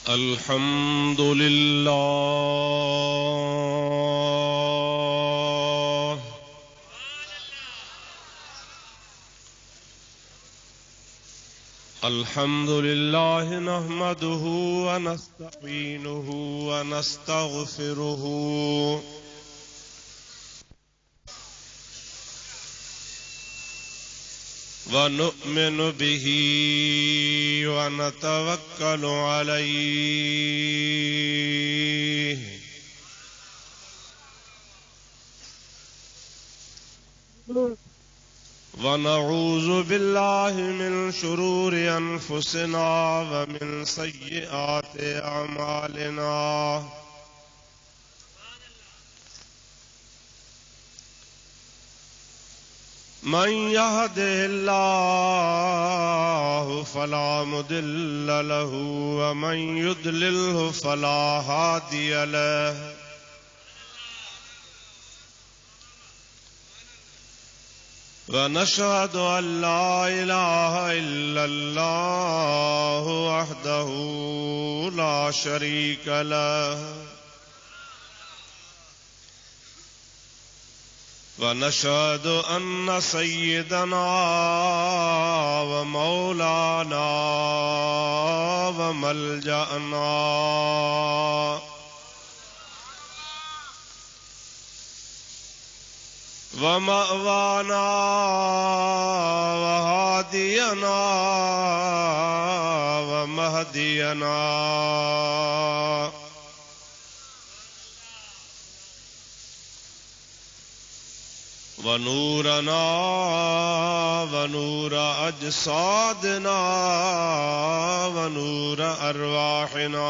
अल्हम्दुलिल्लाह अल्हम्दुलिल्लाह नहमदुहु व नस्तईनुहु व नस्तगफिरुहु व नु'मिनु बिही व नतवक्कलु अलैहि व नऊज़ु बिल्लाहि मिन शुरूरि अनफुसिना व मिन सय्यिआति अमालिना मन यहदिहिल्लाहु फला मुदिल्ल लहु व मन युद्लिल्हु फला हादिय लहु व नशहदु अल्ला इलाहा इल्लल्लाहु वहदहु ला शरीक लहु व नशहदु अन्न सय्यदना व मौलाना व मल्जअना व मअवाना व हादियना व महदियना व नूरना व नूर अजसादना व नूर अरवाहिना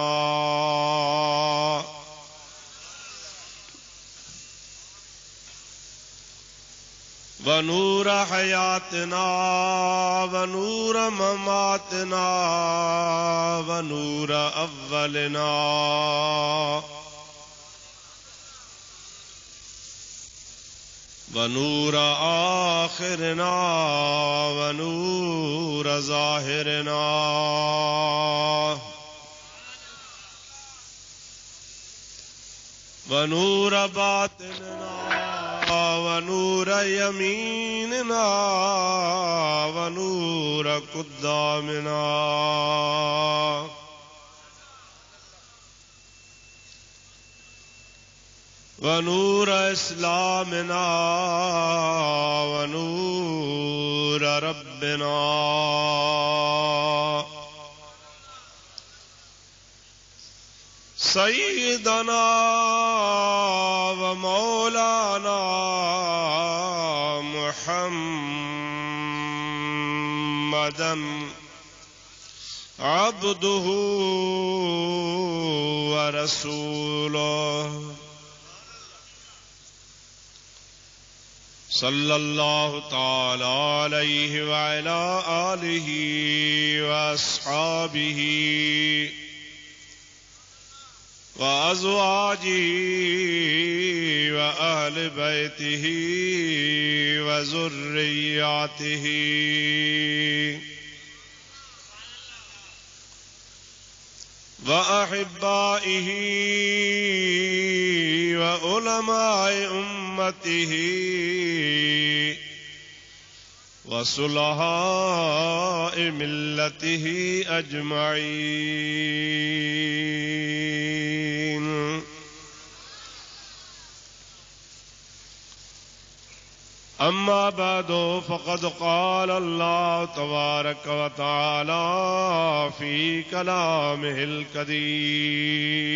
व नूर हयातना व नूर ममातना व नूर अव्वलना व नूर आखिरना व नूर ज़ाहिरना व नूर बातिनना व नूर यमीनना व नूर कुद्दामना व नूर इस्लामना व नूर रब्बिना सय्यदना व मौलाना मुहम्मदन अब्दुहु व रसूलुहु सल्लल्लाहु ताला अलैहि व अला आलिहि व अस्हाबिहि व अज़वाजिहि व अहलि बैतिहि व ज़ुर्रिय्यातिहि व अहिब्बाइहि व उलमाए उम्मतिहि व सुलहाए मिल्लतिहि अजमईन। अम्मा बादो फ़क़द क़ाल अल्लाह तबारक व तआला फ़ी कलामिहिल करीम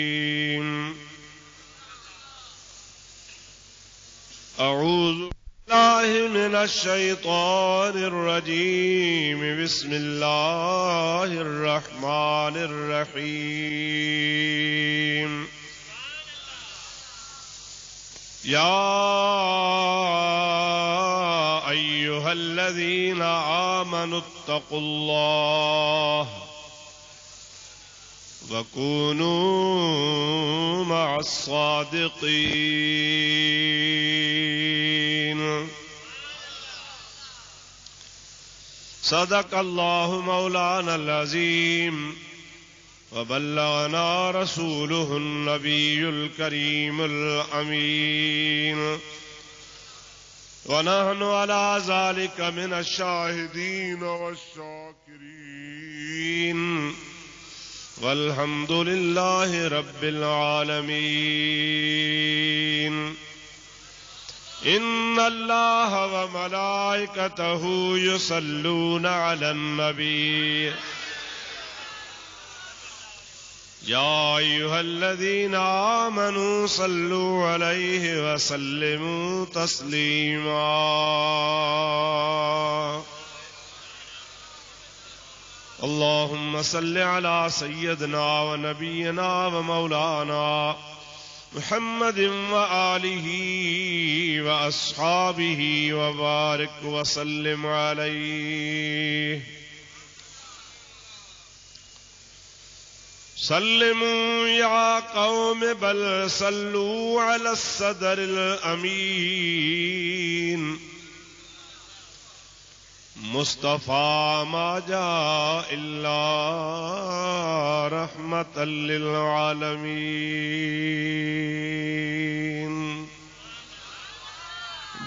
अऊज़ु बिल्लाहि मिनश शैतानिर रजीम बिस्मिल्लाहिर रहमानिर रहीम। या अय्युहल्लज़ीना आमनुत्तक़ुल्लाह वकूनू मअस्सादिकीन। सदक़ल्लाहु मौलानल अज़ीम व बल्लगना रसूलुहुन नबियुल करीमुल अमीन व नहनु अला ज़ालिका मिनश शाहिदीन वश्शाकिरीन वल्हम्दुलिल्लाहि रब्बिल आलमीन। इन्नल्लाह व मलाइकतहु युसल्लूना अलन नबी या अय्युहल्लज़ीना आमनू सल्लू अलैहि व सल्लिमू तस्लीमा। अल्लाहुम्मा सल्लि अला सय्यदना व नबियना व मौलाना मुहम्मदिन व आलिही व अस्हाबिही व बारिक व सल्लिम अलैहि। सल्लिमू या कौम बल सल्लू अला सदरिल अमीन। मुस्तफा मा जा इल्ला रहमतल लिल आलमीन।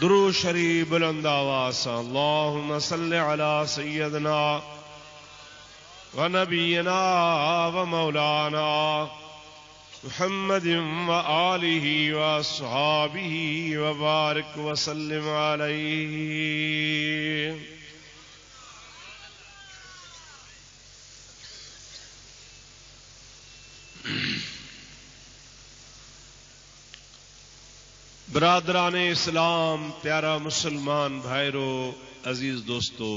दुरूद शरीफ बुलंद आवाज़ से अल्लाहुम्मा सल्लि अला सय्यदना व नबियना व मौलाना मुहम्मदिन व आलिही व अस्हाबिही व बारिक व सल्लिम अलैहि। बरादरान इस्लाम, प्यारा मुसलमान भाईरो, अजीज दोस्तों,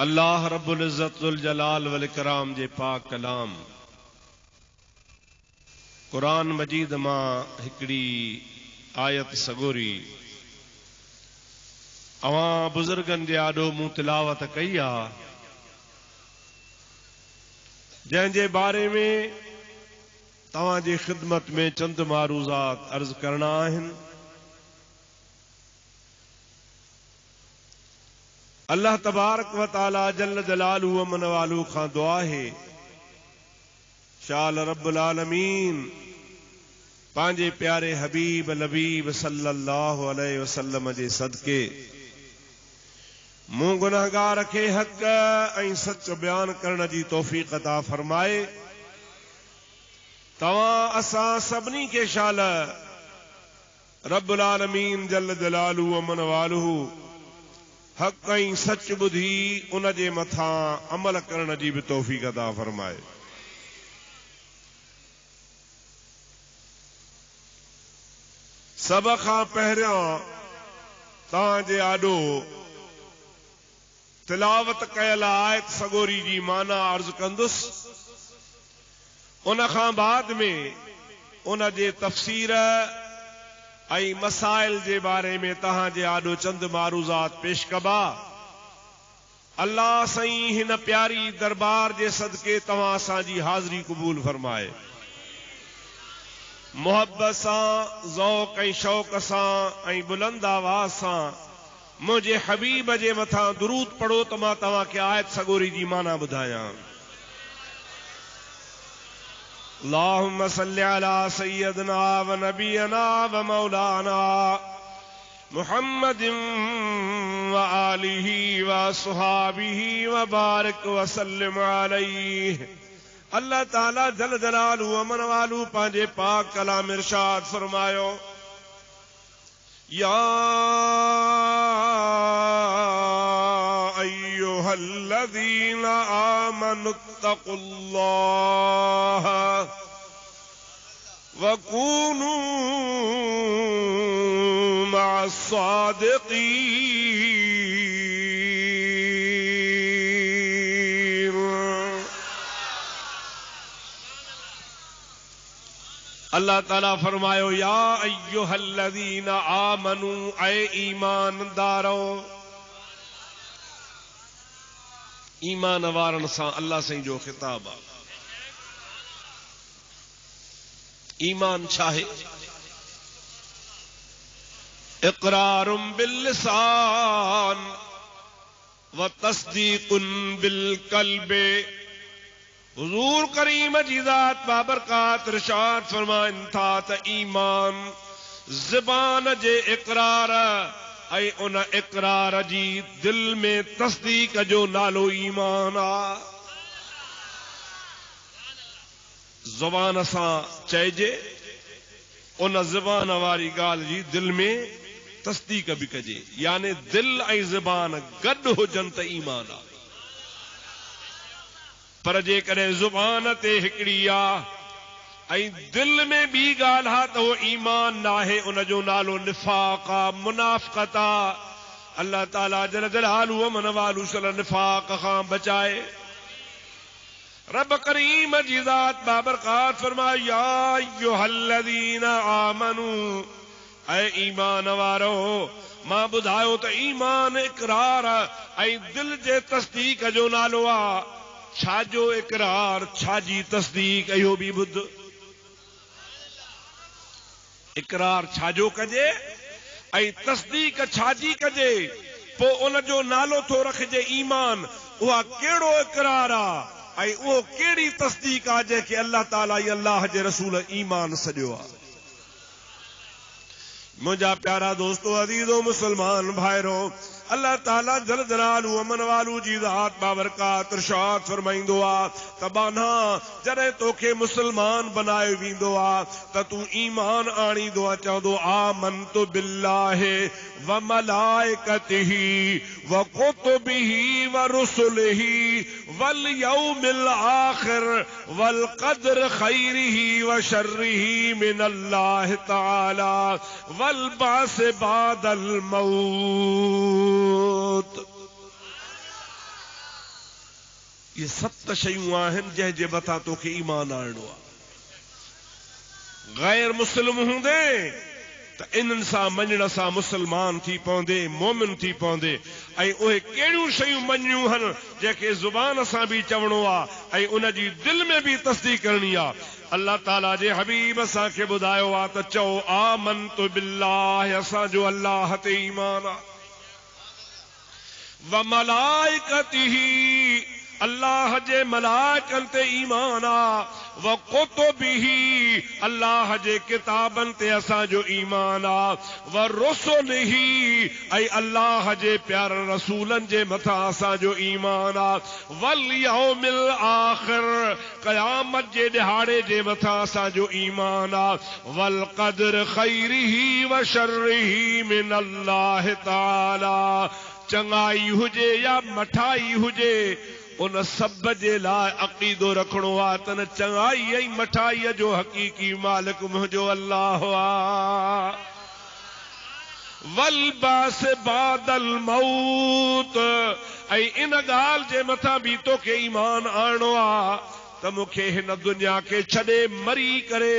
अल्लाह रब्बुल इज्जत जुल जलाल वल इकराम जे पाक कलाम कुरान मजीद मां हिकड़ी आयत सगोरी अवां बुजुर्गन जे आॾो मूं तिलावत कई आ, जंहिंजे बारे में तव्हां जी ख़िदमत में चंद मारूज़ात अर्ज़ करना आहिनि। अल्लाह तबारक व तआला जल्ल जलालुहु व मनवालु खां दुआ है शाल रब्बुल आलमीन पंहिंजे प्यारे हबीब लबीब सल्लल्लाहु अलैहि वसल्लम जे सदके मूं गुनाहगार खे हक़ ऐं सच बयान करण जी तौफ़ीक़ अता फरमाए। तव्हां असां सभिनी खे शाल रब्बुल आलमीन जल्ल जलालुहु व मनवालुहु हक़ ऐं सच ॿुधी उन जे मथां अमल करण जी बि तौफ़ीक़ अता फरमाए। सब खां पहिरियों तव्हां जे आॾो तिलावत कयल आयत सगोरी जी माना अर्ज़ कंदुसि, उन खां बाद में उन जे तफ़सीर ऐं मसाइल जे बारे में तव्हां जे आॾो चंद मारूज़ात पेश कबा। अल्लाह साईं हिन प्यारी दरबार जे सदके तव्हां असांजी हाज़री क़बूल फरमाए। मोहब्बत सां, ज़ौक़ ऐं शौक़ सां ऐं बुलंद आवाज़ सां मुंहिंजे हबीब जे मथां दुरूद पढ़ो त मां तव्हां खे आयत सगोरी जी माना ॿुधायां। अल्लाहुम्मा सल्लि अला सय्यदना व नबियना व मौलाना मुहम्मदिन व आलिही व अस्हाबिही व बारिक व सल्लिम अलैहि। अल्लाह ताला जल जलालुहु व मनवालु पंहिंजे पाक कलाम इरशाद फरमायो, या अय्युहल्लज़ीना आमनुत्तक़ुल्लाह वकूनू मअस्सादिक़ीन। अल्लाह ताला फरमायो, या अय्युहल्लज़ीना आमनू, ऐ ईमानदारो, ईमान वारन सां अल्लाह साईं जो खिताब आहे। ईमान छा है? इक़रारुम बिल लिसान व तस्दीकुन बिल क़ल्बे। हुज़ूर करीम जी ज़ात बाबरकात इरशाद फरमाइन था त ईमान ज़बान जे इक़रार ऐं उन इक़रार जी दिल में तस्दीक जो नालो ईमान आ। ज़बान सां चइजे, उन ज़बान वारी ॻाल्हि जी दिल में तस्दीक भी कजे, यानी दिल ऐं ज़बान गॾु हुजनि त ईमान आ। पर जेकॾहिं ज़ुबान ते हिकिड़ी आ ऐं दिल में ॿी ॻाल्हि आहे त उहो ईमान नाहे, उन जो नालो निफ़ाक़ आ, मुनाफ़िक़त आ। अल्लाह ताला जल जलालहू व मन वालू निफ़ाक़ खां बचाए। रब करीम जी ज़ात बाबरकात फरमाए, या अय्युहल्लज़ीना आमनू, ऐ ईमान वारो, मां ॿुधायो त ईमान इक़रार ऐं दिल जे तस्दीक जो नालो आ। छाजो इक़रार, छाजी तस्दीक, इहो बि ॿुध। इक़रार छाजो कजे ऐं तस्दीक छाजी कजे, पोइ उन जो नालो थो रखिजे ईमान। उहा कहिड़ो इक़रार आ ऐं उहो कहिड़ी तस्दीक आहे जंहिंखे अल्लाह ताला ऐं अल्लाह जे रसूल ईमान सॼो आहे। मुंहिंजा प्यारा दोस्तो, अज़ीज़ो मुसलमान भाइरो, अल्लाह ताला जल जलालहू अमन वालू जी ज़ात बाबरकात इरशाद फरमाईंदो आ त बाना जॾहिं तोखे मुसलमान बनायो वेंदो आ त तूं ईमान आणींदो आ, चवंदो आमनतु बिल्लाहि व मलाइकतिही व कुतुबिही व रुसुलिही वल यौमिल आखिर वल क़द्र खैरिही व शर्रिही मिनल्लाहि तआला वल बास बादल मौत। ये 7 शयूं आहिनि जंहिंजे मथां तोखे ईमान आणणो आहे। गैर मुस्लिम हूंदे त इन्हनि सां मञण सां मुसलमान थी पवंदे, मोमिन थी पवंदे। ऐं उहे कहिड़ियूं शयूं मञियूं आहिनि जंहिंखे ज़ुबान सां बि चवणो आहे ऐं उन जी दिल में बि तस्दीक करणी आहे। अल्लाह ताला जे हबीब असांखे ॿुधायो आहे त चओ आमनतु बिल्लाह, असांजो अल्लाह ते ईमान आहे। व मलाइकतिही, अल्लाह जे मलाइकनि ते ईमान आ। व कुतुबिही, अल्लाह जे किताबनि ते असांजो ईमान आ। व रुसुलिही, ऐं अल्लाह जे प्यारनि रसूलनि जे मथां असांजो ईमान आ। वल यौमिल आखिर, क़यामत जे ॾिहाड़े जे मथां असांजो ईमान आ। वल क़द्र खैरिही व शर्रिही मिनल्लाहि ताला, चङाई हुजे या मठाई हुजे, उन सब जे लाइ अक़ीदो रखणो आहे त न चङाई ऐं मठाईअ जो हक़ीक़ी मालिक मुंहिंजो अल्लाह आ। वल बास बादल मौत, ऐं इन ॻाल्हि जे मथां बि तोखे ईमान आणणो आहे त मूंखे हिन दुनिया खे छॾे मरी करे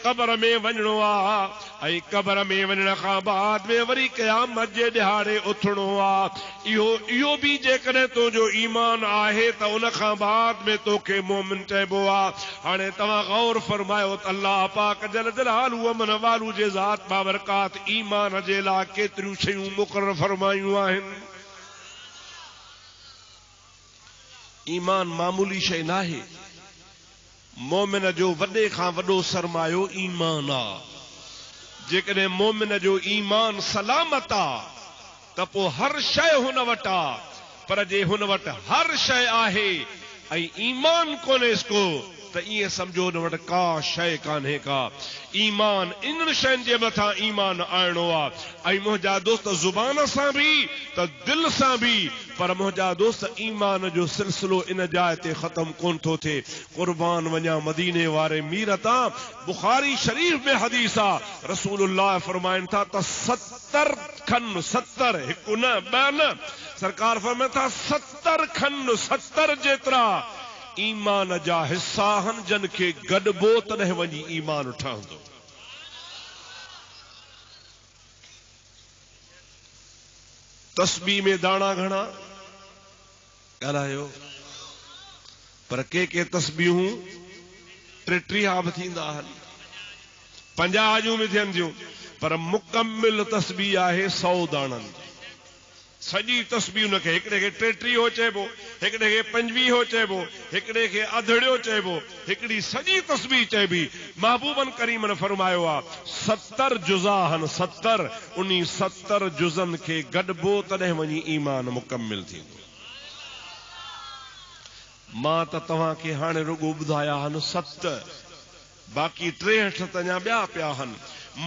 क़ब्र में वञणो आहे ऐं क़ब्र में वञण खां बाद में वरी क़यामत जे ॾिहाड़े उथणो आहे। इहो बि जेकॾहिं तुंहिंजो ईमान आहे त उन खां बाद में तोखे मोमिन चइबो आहे। हाणे तव्हां गौर फरमायो त अल्लाह पाक जल जलालहू व मन वालू जे ज़ात बाबरकात ईमान जे लाइ केतिरियूं शयूं मुक़रर फरमायूं आहिनि। ईमान मामूली शइ नाहे। मोमिन जो वॾे खां वॾो सरमायो ईमान आ। जेकॾहिं मोमिन जो ईमान सलामत आ त पोइ हर शइ हुन वटि आ, पर जे हुन वटि हर शइ आहे ऐं ईमान कोन्हेसि को त ईअं सम्झो हुन वटि का शइ कान्हे का। ईमान इन शयुनि जे मथां ईमान आणणो आहे। ऐं मुंहिंजा दोस्त ज़ुबान सां बि त दिल सां बि, पर मुंहिंजा दोस्त ईमान जो सिलसिलो इन जाइ ते ख़त्म कोन थो थिए। क़ुर्बान वञा मदीने वारे मीर तां। बुखारी शरीफ में हदीस आ, रसूलुल्लाह फरमाइनि था त 70 खन, 70 हिकु न ॿ न, सरकार फरमाइनि था 70 खन, 70 जेतिरा ईमान जा हिस्सा आहिनि जन खे गॾिबो तॾहिं वञी ईमान ठहंदो। तस्बीह में दाणा घणा, ॻाल्हायो पर के तस्बीहूं 33 बि थींदा आहिनि 50 जूं बि थियनि थियूं पर मुकमिल तस्बीह आहे 100 दाणनि जी सॼी तस्बीह उनखे हिकिड़े खे 33 चइबो हिकिड़े खे 25 चइबो हिकिड़े खे अधड़ियो चइबो हिकिड़ी सॼी तस्बीह चइबी महबूबन करीम ने फरमायो आहे 70 जुज़ा आहिनि 70 उन 70 जुज़नि खे गॾिबो तॾहिं वञी ईमान मुकमिल थींदो मां त तव्हांखे हाणे रुगो ॿुधाया आहिनि 7 बाक़ी 63 त अञा ॿिया पिया आहिनि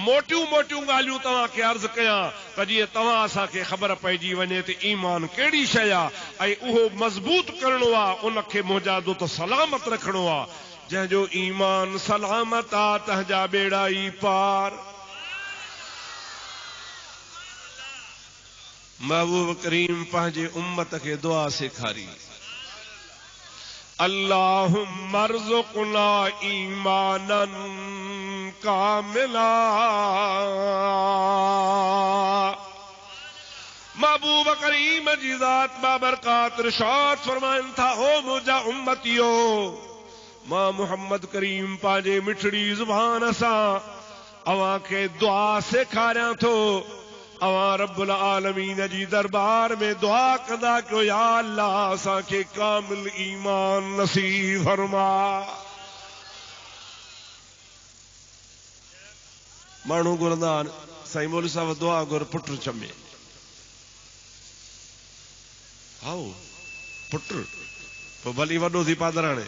मोटियूं मोटियूं ॻाल्हियूं तव्हांखे अर्ज़ कयां त जीअं तव्हां असांखे ख़बर पइजी वञे त ईमान कहिड़ी शइ आहे ऐं उहो मज़बूत करणो आहे उनखे मुजादो त सलामत रखणो आहे जंहिंजो ईमान सलामत आहे तंहिंजा बेड़ा ई पार महबूब करीम पंहिंजे उम्मत खे दुआ सेखारी अल्लाहुम्मा अर्ज़ुक़ना ईमानन कामिला महबूब करीम जी ज़ात बाबरकात इरशाद फरमाइन था ओ मुंहिंजा उम्मतियो मां मोहम्मद करीम पंहिंजे मिठड़ी ज़ुबान सां अवां खे दुआ सेखारियां थो अवां रब्बुल आलमीन जी दरबार में दुआ कंदा कयो या अल्लाह असांखे कामिल ईमान नसीब फरमा माण्हू घुरंदा आहिनि साईं मौलवी साहब दुआ घुर पुट चमे आओ पुट पोइ भली वॾो थी पादराणे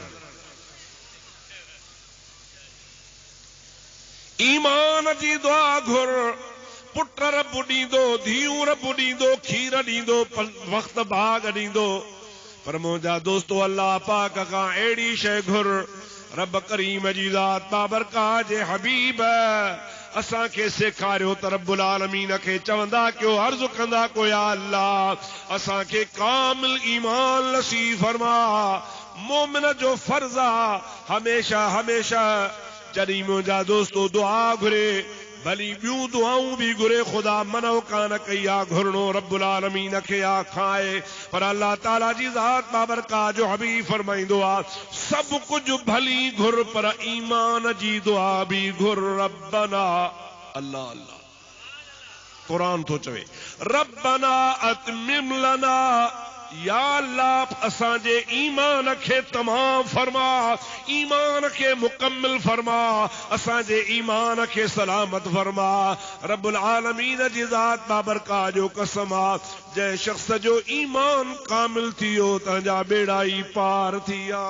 ईमान जी दुआ घुर पुट रब ॾींदो धीअ रब ॾींदो खीर ॾींदो वक़्त भाग ॾींदो पर मुंहिंजा दोस्तो अल्लाह पाक खां अहिड़ी शइ घुर रब करीम जी ज़ात बाबरकात जे हबीब असांखे सेखारियो त रब्बुल आलमीन खे चवंदा कयो अर्ज़ कंदा को या अल्लाह असांखे कामिल ईमान नसीब फरमा मोमिन जो फर्ज़ आहे हमेशा हमेशा जॾहिं मुंहिंजा दोस्तो दुआ घुरे भली ॿियूं दुआऊं भी घुरे खुदा मनो कान कई आहे घुरणो रब्बुल आलमीन खे आखाए पर अल्लाह ताला जी ज़ात बाबरकात जो हबीब फरमाईंदो आहे सब कुछ भली घुर पर ईमान जी दुआ भी घुर रब्बना अल्लाह अल्लाह कुरान तो चवे रब्बना अतमिम लना या अल्लाह असांजे ईमान खे तमाम फरमा ईमान खे मुकम्मिल फरमा असांजे ईमान खे सलामत फरमा रब्बुल आलमीन जी ज़ात बाबरकात जो कसम आहे जंहिं शख्स जो ईमान कामिल थियो तंहिंजा बेड़ा ई पार थिया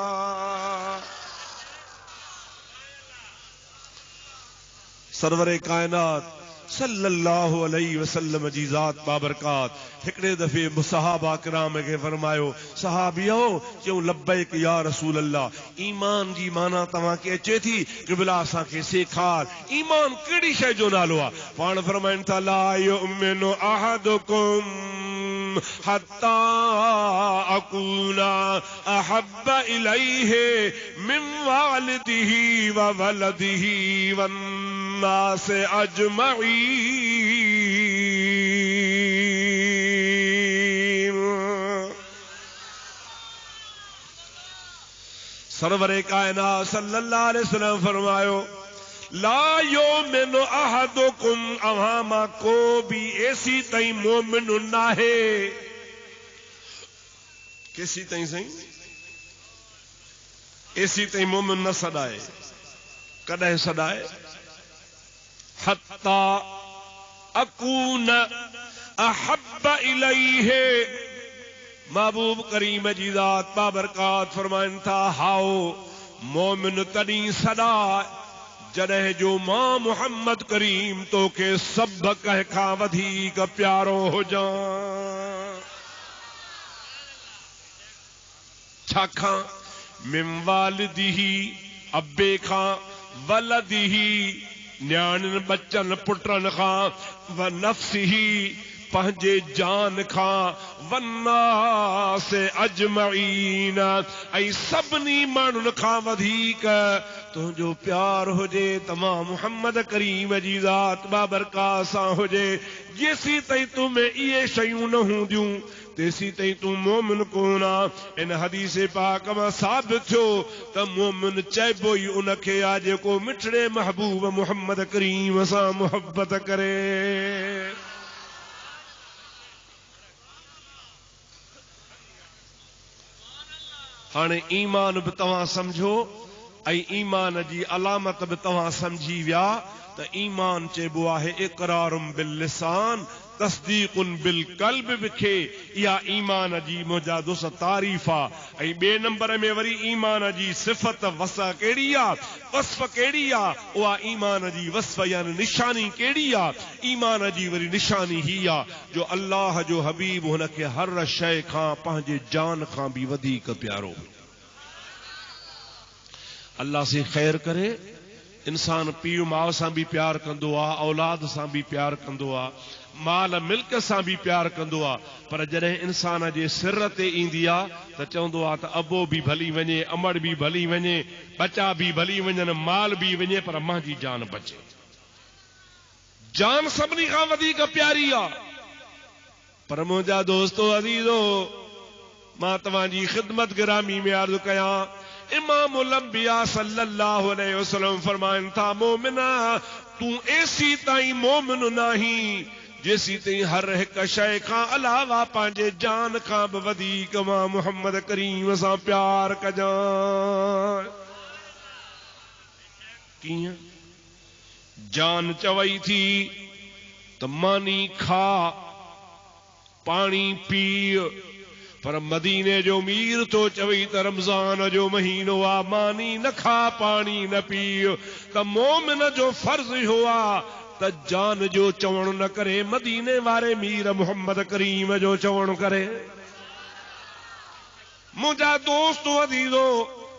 सरवरे कायनात सल्लल्लाहु अलैहि वसल्लम जी ज़ात बाबरकात हिकड़े दफ़े सहाबा किराम खे फरमायो सहाबियो क्यों लब्बैक या रसूल अल्लाह ईमान जी माना तव्हांखे अचे थी क़िबला असांखे सेखार ईमान कहिड़ी शइ जो नालो आहे पाण फरमाइनि था ला युमिनु अहदुकुम हत्ता अकूना अहब्ब इलैहि मिन वालिदिही व वलदिही वन्नास अजमईन सरवरे कायनात सल्लल्लाहु अलैहि वसल्लम फरमायो ला युमिनु अहदुकुम अव्हां मां को भी ऐसी तई मोमिन नाहे केसी तई सही ऐसी तई मोमिन न सदाए कॾहिं सदाए हत्ता अकून अहब्ब इलैहि महबूब करीम जी ज़ात बाबरकात फरमाइनि था हाओ मोमिन तॾहिं सदा जॾहिं जो मां मोहम्मद करीम तोखे सभ कंहिं खां वधीक प्यारो हुजां छाकां मिन वालिदिही अब्बे खां वलदिही न्याणियुनि बच्चनि पुटनि खां व नफ्सिही पंहिंजे जान खां वन्नास अजमईन ऐं सभिनी माण्हुनि खां वधीक तुंहिंजो प्यार हुजे तमाम मुहम्मद करीम जी ज़ात बाबरकात सां हुजे। जेसी ताईं तूं में इहे शयूं न हूंदियूं तेसी ताईं तूं मोमिन कोन आ। इन हदीस पाक मां साबित थियो त मोमिन चइबो ई उनखे आ जेको मिठड़े महबूब मुहम्मद करीम सां मुहब्बत करे। हाणे ईमान बि तव्हां सम्झो ऐं ईमान जी अलामत बि तव्हां सम्झी विया त ईमान चइबो आहे इक़रारुम बिल लिसान तस्दीकुन बिल क़ल्ब बिखे। इहा ईमान जी मुंहिंजा दोस्त तारीफ़ आहे। ऐं ॿिए नंबर में वरी ईमान जी सिफ़त वसा कहिड़ी आहे, वस्फ़ कहिड़ी आहे, उहा ईमान जी वस्फ़ यानी निशानी कहिड़ी आहे। ईमान जी वरी निशानी ही आहे जो अल्लाह जो हबीब हुनखे हर शइ खां पंहिंजे जान खां बि वधीक प्यारो। अल्लाह से ख़ैर करे। इंसान पीउ माउ सां बि प्यार कंदो आहे, औलाद सां बि प्यार कंदो आहे, माल मिल्क सां बि प्यार कंदो आहे, पर जॾहिं इंसान जे सिर ते ईंदी आहे त चवंदो आहे त अबो बि भली वञे, अमड़ बि भली वञे, बचा बि भली वञनि, माल बि वञे, पर मुंहिंजी जान बचे। जान सभिनी खां वधीक प्यारी आहे। पर मुंहिंजा दोस्तो अज़ीज़ो, मां तव्हांजी ख़िदमत गिरामी में अर्ज़ कयां, इमामुल अंबिया सल्लल्लाहु अलैहि वसल्लम फरमाइनि था, मोमिना तूं एसी ताईं मोमिन नहीं जेसी ताईं हर हिक शइ खां अलावा पंहिंजे जान खां बि वधीक मां मुहम्मद करीम सां प्यार कजां। कीअं? जान चवई थी त मानी खा, पानी पी, पर मदीने जो मीर तो चवई त रमज़ान जो महीनो आ, मानी न खा, पानी न पी, त मोमिन जो फर्ज हुआ त जान जो चवण न करे, मदीने वारे मीर मुहम्मद करीम जो चवण करे। मुंहिंजा दोस्त अज़ीज़ो,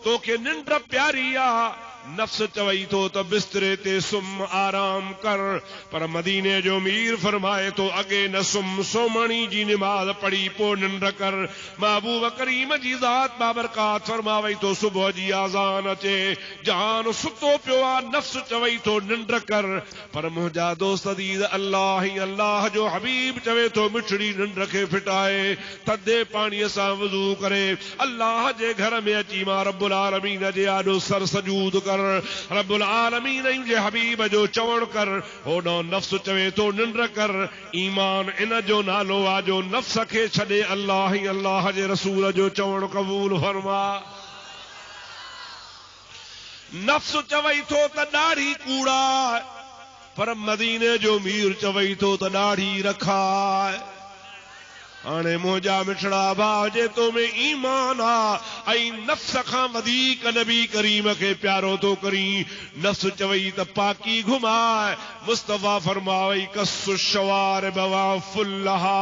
तोखे निंड प्यारी आ, नफ्स चवई थो त बिस्तरे ते सुम, आराम कर, पर मदीने जो मीर फरमाए तो अगे न सुम, सोमणी जी नमाज पढ़ी पो निंड कर। महबूब करीम जी ज़ात बाबरकात फरमावई तो सुबह जी आज़ान अचे, जान सुतो पियो आ, नफ्स चवई तो निंड कर, पर मुंहिंजा दोस्त अज़ीज़ अल्लाह ही अल्लाह जो हबीब चवे तो मिठड़ी निंड खे फिटाए, थधे पाणीअ सां वज़ू करे अल्लाह जे घर में अची मां रब्बुल आलमीन जे आॾो सर सजूद कर, रब्बुल आलमीन जे हबीब जो चवण कर। होॾो नफ्स चवे तो निंड कर। ईमान इन जो नालो आ जो नफ्स खे छॾे अल्लाह ही अल्लाह जे रसूल जो चवण क़बूल फरमा। नफ्स चवई थो त ॾाढ़ी कूड़ा, पर मदीने जो मीर चवई थो त ॾाढ़ी रखा। हाणे मुंहिंजा मिठड़ा भाउ, जे तो में ईमान आ ऐं नफ्स खां वधीक नबी करीम खे प्यारो तो करी। नफ्स चवई त पाकी घुमाए, मुस्तफा फरमावई कसु शवारिब वफ़ुल्लहा,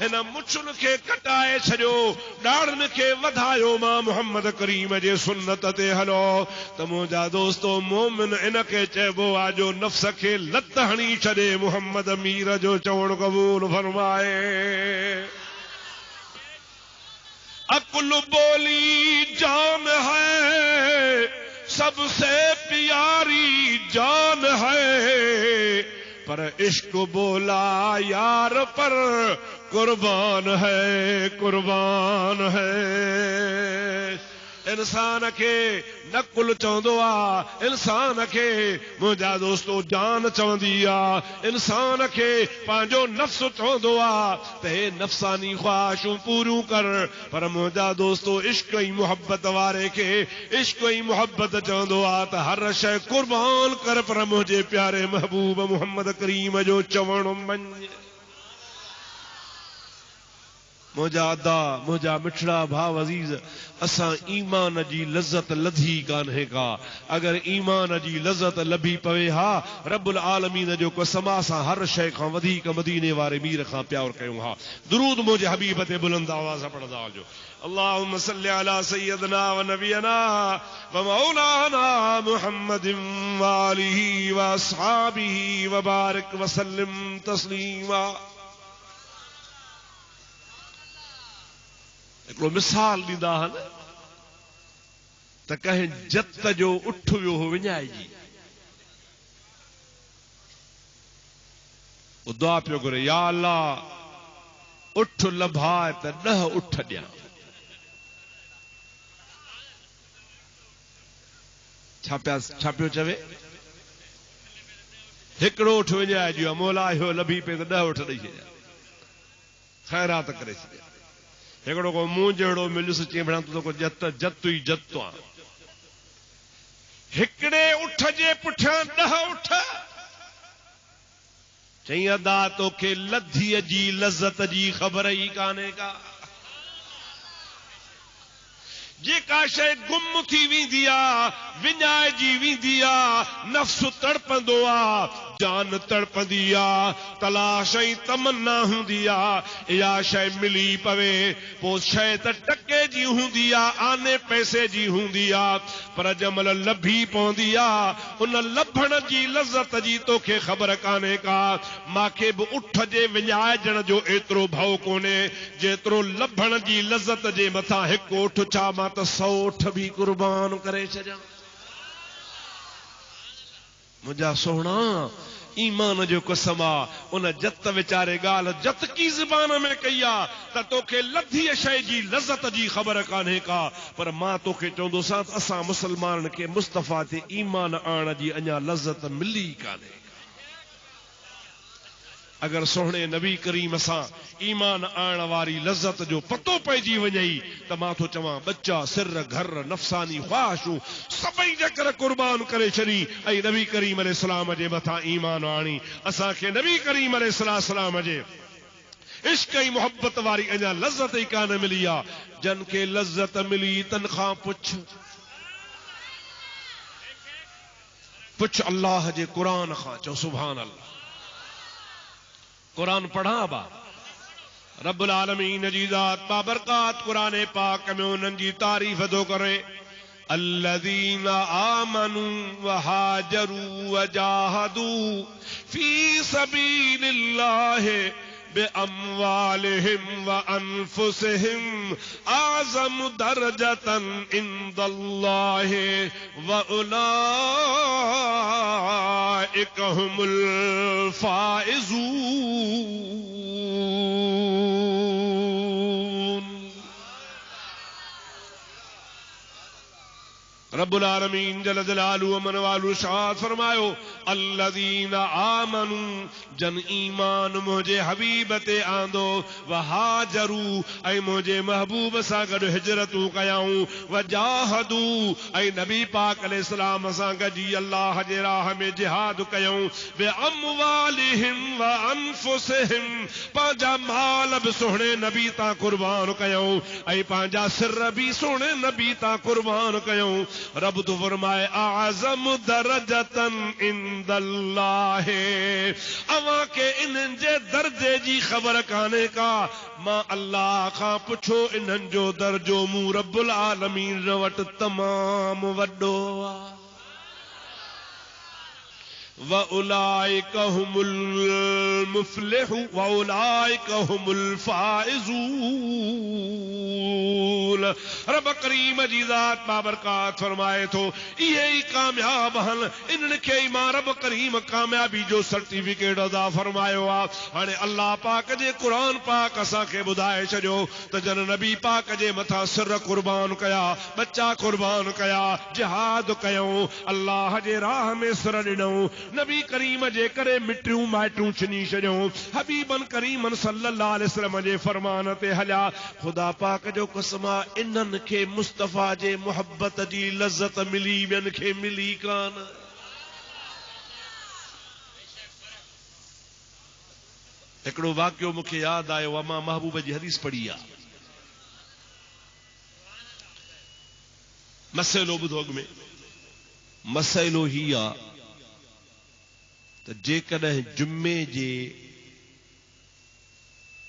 हिन मुछुनि खे कटाए छॾियो, ॾाढ़नि खे वधायो, मां मुहम्मद करीम जे सुन्नत ते हलो। त मुंहिंजा दोस्तो, मोमिन इन खे चइबो आहे जो नफ्स खे लत हणी छॾे, मुहम्मद मीर जो चवण क़बूल फरमाए। अकुल बोली जान है, सबसे प्यारी जान है, पर इश्क बोला यार पर कुर्बान है, कुर्बान है। इंसान खे न कुल चवंदो आ, इंसान खे मुंहिंजा दोस्तो जान चवंदी आ, इंसान खे पंहिंजो नफ्स चवंदो आ त हे नफ़्सानी ख्वाहिशूं पूरियूं कर, पर मुंहिंजा दोस्तो इश्क ऐं मुहब्बत वारे खे इश्क ऐं मुहब्बत चवंदो आ त हर शइ कुर्बान कर, पर मुंहिंजे प्यारे महबूब मुहम्मद करीम जो चवण मञ। मुंहिंजा अदा, मुंहिंजा मिठड़ा भाउ अज़ीज़, असां ईमान जी लज़्ज़त लधी कान्हे का। अगर ईमान जी लज़्ज़त लभी पवे हा, रब्बुल आलमीन जो कसम असां हर शइ खां वधीक मदीने वारे मीर खां प्यार कयूं हा। दुरूद मुंहिंजे हबीब ते बुलंद आवाज़ पढ़ंदा वञो। अल्लाहुम्मा सल्लि अला सय्यदना व नबियना व मौलाना मुहम्मदिन व आलिहि व अस्हाबिहि व बारिक व सल्लिम तस्लीमा। हिकिड़ो मिसाल ॾींदा आहिनि त कंहिं जत जो उठ वियो हो विञाइजी, दुआ पियो घुरे, या अल्लाह उठ लभाए त 10 उठ ॾियां। छा पियो चवे? हिकिड़ो उठ विञाइजी वियो, मौला इहो लभी पे त 10 उठ ॾेई छॾिया, ख़ैरात करे छॾिया। हिकिड़ो को मूं जहिड़ो मिलियुसि, चई भेण तूं को जत ई जत आहे। हिकिड़े उठ जे पुठियां 10 उठ। चई अदा तोखे लधीअ जी लज़त जी ख़बर ई कान्हे का। जेका शइ गुम थी वेंदी आहे, विञाइजी वेंदी आहे, नफ़्स तड़पंदो आहे, जान तड़पंदी आहे, तलाश ऐं तमन्ना हूंदी आहे, इहा शइ मिली पवे पोइ शइ त टके जी हूंदी आहे, आने पैसे जी हूंदी आहे, पर जंहिंमहिल लभी पवंदी आहे उन लभण जी लज़त जी तोखे ख़बर कान्हे का। मूंखे बि उठ जे विञाइजण जो एतिरो भउ कोन्हे जेतिरो लभण जी लज़त जे मथां हिकु उठ, छा मां त 100 उठ बि कुर्बान करे छॾियां। मुंहिंजा सोहणा ईमान जो कसम आहे, उन जत वीचारे ॻाल्हि जत की ज़बान में कई आहे त तोखे लधीअ शइ जी लज़त जी ख़बर कान्हे का, पर मां तोखे चवंदोसां असां मुस्लमाननि खे मुस्तफ़ा ते ईमान आणण जी अञा लज़त मिली कान्हे। अगर सोहणे नबी करीम सां ईमान आणण वारी लज़त जो पतो पइजी वञई त मां थो चवां बच्चा, सिर, घर, नफ़सानी ख़्वाहिशूं सभई जकर कुर्बान करे छॾी ऐं नबी करीम अलैहिस्सलाम जे मथां ईमान आणी। असांखे नबी करीम अलैहिस्सलाम जे इश्क ऐं मोहब्बत वारी अञा लज़त ई कान मिली आहे। जन खे लज़त मिली तनखां पुछ अल्लाह जे क़ुरान खां, चओ सुभान अल्लाह। कुरान पढ़ा बा, रब्बुल आलमीन जी ज़ात बाबरकात कुरान पाक में उन्हनि जी तारीफ़ थो करे। अल्लज़ीना आमनू व हाजरू व जाहदू फी सबीलिल्लाहि बिअम्वालिहिम व अनफुसिहिम आज़म दरजतन इंदल्लाहि व उलाइका हुमुल फाइज़ून। रब्बुल आलमीन जल जलालहु व मनवालु शाद फरमायो, अल्लज़ीना आमनू, जन ईमान मुझे हबीब ते आंदो, व हाजरू, ऐं मुझे महबूब सां गॾु हिजरतूं कयाऊं, व जाहदू, ऐं नबी पाक अलैहिस्सलाम सां गॾिजी अल्लाह जे राह में जिहाद कयऊं, बे अमवालिहिम व अनफुसिहिम, पंहिंजा माल बि सुहिणे नबी तां कुर्बान कयऊं ऐं पंहिंजा सिर बि सुहिणे नबी तां कुर्बान कयऊं। रब तो फरमाए, आज़म दरजतन इंदल्लाह, अवां के इन्हनि जे दर्जे जी ख़बर कान्हे का। मां अल्लाह खां पुछो, इन्हनि जो दर्जो मूं रब्बुल आलमीन वटि तमामु वॾो आहे। व उलाइका हुमुल मुफ़्लिहून व उलाइका हुमुल फाइज़ून। रब करीम जी ज़ात बाबरकात फरमाए थो, इहे ई कामयाब हन, इन्हनि खे ई मां रब करीम कामयाबी जो सर्टिफिकेट अदा फरमायो आहे। हाणे अल्लाह पाक जे क़ुरान पाक असांखे ॿुधाए छॾियो त जन नबी पाक जे मथां सिर कुर्बान कया, बच्चा कुर्बान कया, जिहाद कयऊं, अल्लाह जे राह में सिर ॾिनऊं, नबी करीम जे करे मिटियूं माइटूं छिनी छॾियूं, हबीबन करीमन सल्लल्लाहु अलैहि वसल्लम जे फरमान ते हलिया। ख़ुदा पाक जो कसम आहे, इन्हनि खे मुस्तफ़ा जे मोहब्बत जी लज़त मिली, ॿियनि खे मिली कान। हिकिड़ो वाक़ियो मूंखे यादि आयो, मां महबूब जी हदीस पढ़ी आहे। मसइलो ॿुधो अॻ में, मसइलो ही आहे त जेकॾहिं जुमे जे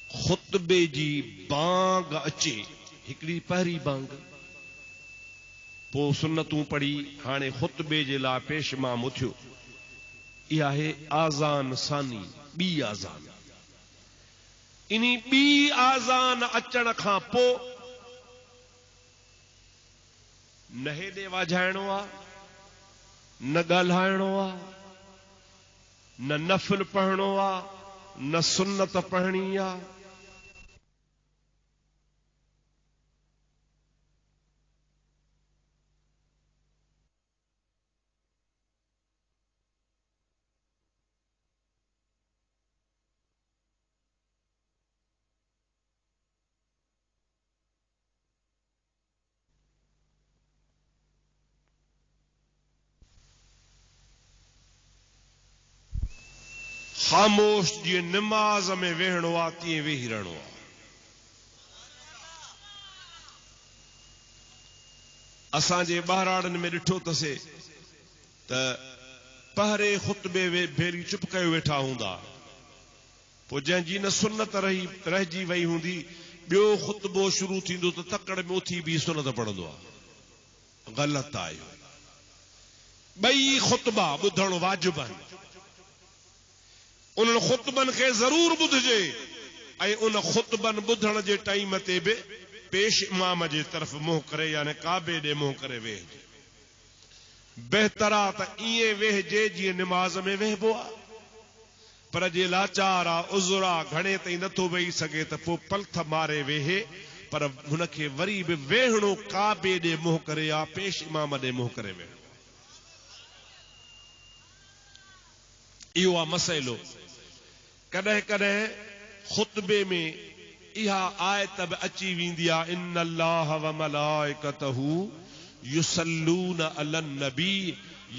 ख़ुतबे जी बांग अचे, हिकिड़ी पहिरीं बांग, पोइ सुन्नतूं पढ़ी, हाणे ख़ुतबे जे लाइ पेशमाम उथियो, इहा आहे आज़ान सानी, ॿी आज़ान। इन्ही ॿी आज़ान अचण खां पोइ न हेॾे वाझाइणो आहे, न ॻाल्हाइणो आहे, न नफ़िल पढ़णो आहे, न सुन्नत पढ़णी आहे। ख़ामोश जीअं निमाज़ में वेहणो आहे तीअं वेही रहणो आहे। असांजे ॿाहिराड़नि में ॾिठो तसे त पहिरें ख़ुतबे भेरी चुप कयो वेठा हूंदा, पोइ जंहिंजी न सुन्नत रहिजी वई हूंदी ॿियो ख़ुतबो शुरू थींदो त तकड़ में उथी बि सुन्नत पढ़ंदो आहे। ग़लति आहे इहो। ॿई ख़ुतबा ॿुधणु वाजिब आहिनि। उन ख़ुतबनि खे ज़रूर ॿुधिजे ऐं उन ख़ुतबनि ॿुधण जे टाइम ते बि पेश इमाम जे तरफ़ मुंहुं करे यानी काबे ॾे मुंहुं करे वेहजे। बहितर आहे त ईअं वेहजे जीअं निमाज़ में वेहबो आहे। पर जे लाचार आहे, उज़ुर आहे, घणे ताईं नथो वेही सघे त पोइ पलथ मारे वेहे, पर हुनखे वरी बि वेहणो काबे ॾे मुंहुं करे या पेश इमाम ॾे मुंहुं करे वेहणो। इहो आहे मसइलो। कॾहिं कॾहिं ख़ुतबे में इहा आयत बि अची वेंदी आहे, इन्न अल्लाह व मलाइकतहू युसल्लून अलन नबी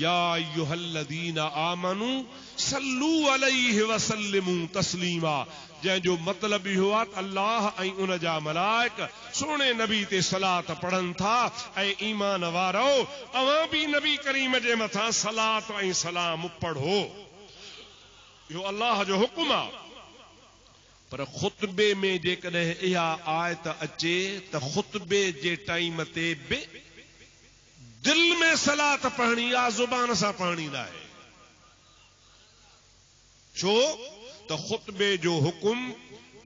या अय्युहल्लज़ीन आमनू सल्लू अलैहि वसल्लिमू तस्लीमा। जंहिंजो मतिलब इहो आहे त अल्लाह ऐं उन जा मलाइक सोने नबी ते सलात पढ़नि था ऐं ईमान वारो अवां बि नबी करीम जे मथां सलात ऐं सलाम पढ़ो। इहो अल्लाह जो हुकुम आहे। पर ख़ुतबे में जेकॾहिं इहा आयत अचे त ख़ुतबे जे टाइम ते बि दिल में सलात पढ़णी आहे, ज़ुबान सां पढ़णी न आहे। छो त ख़ुतबे जो हुकुम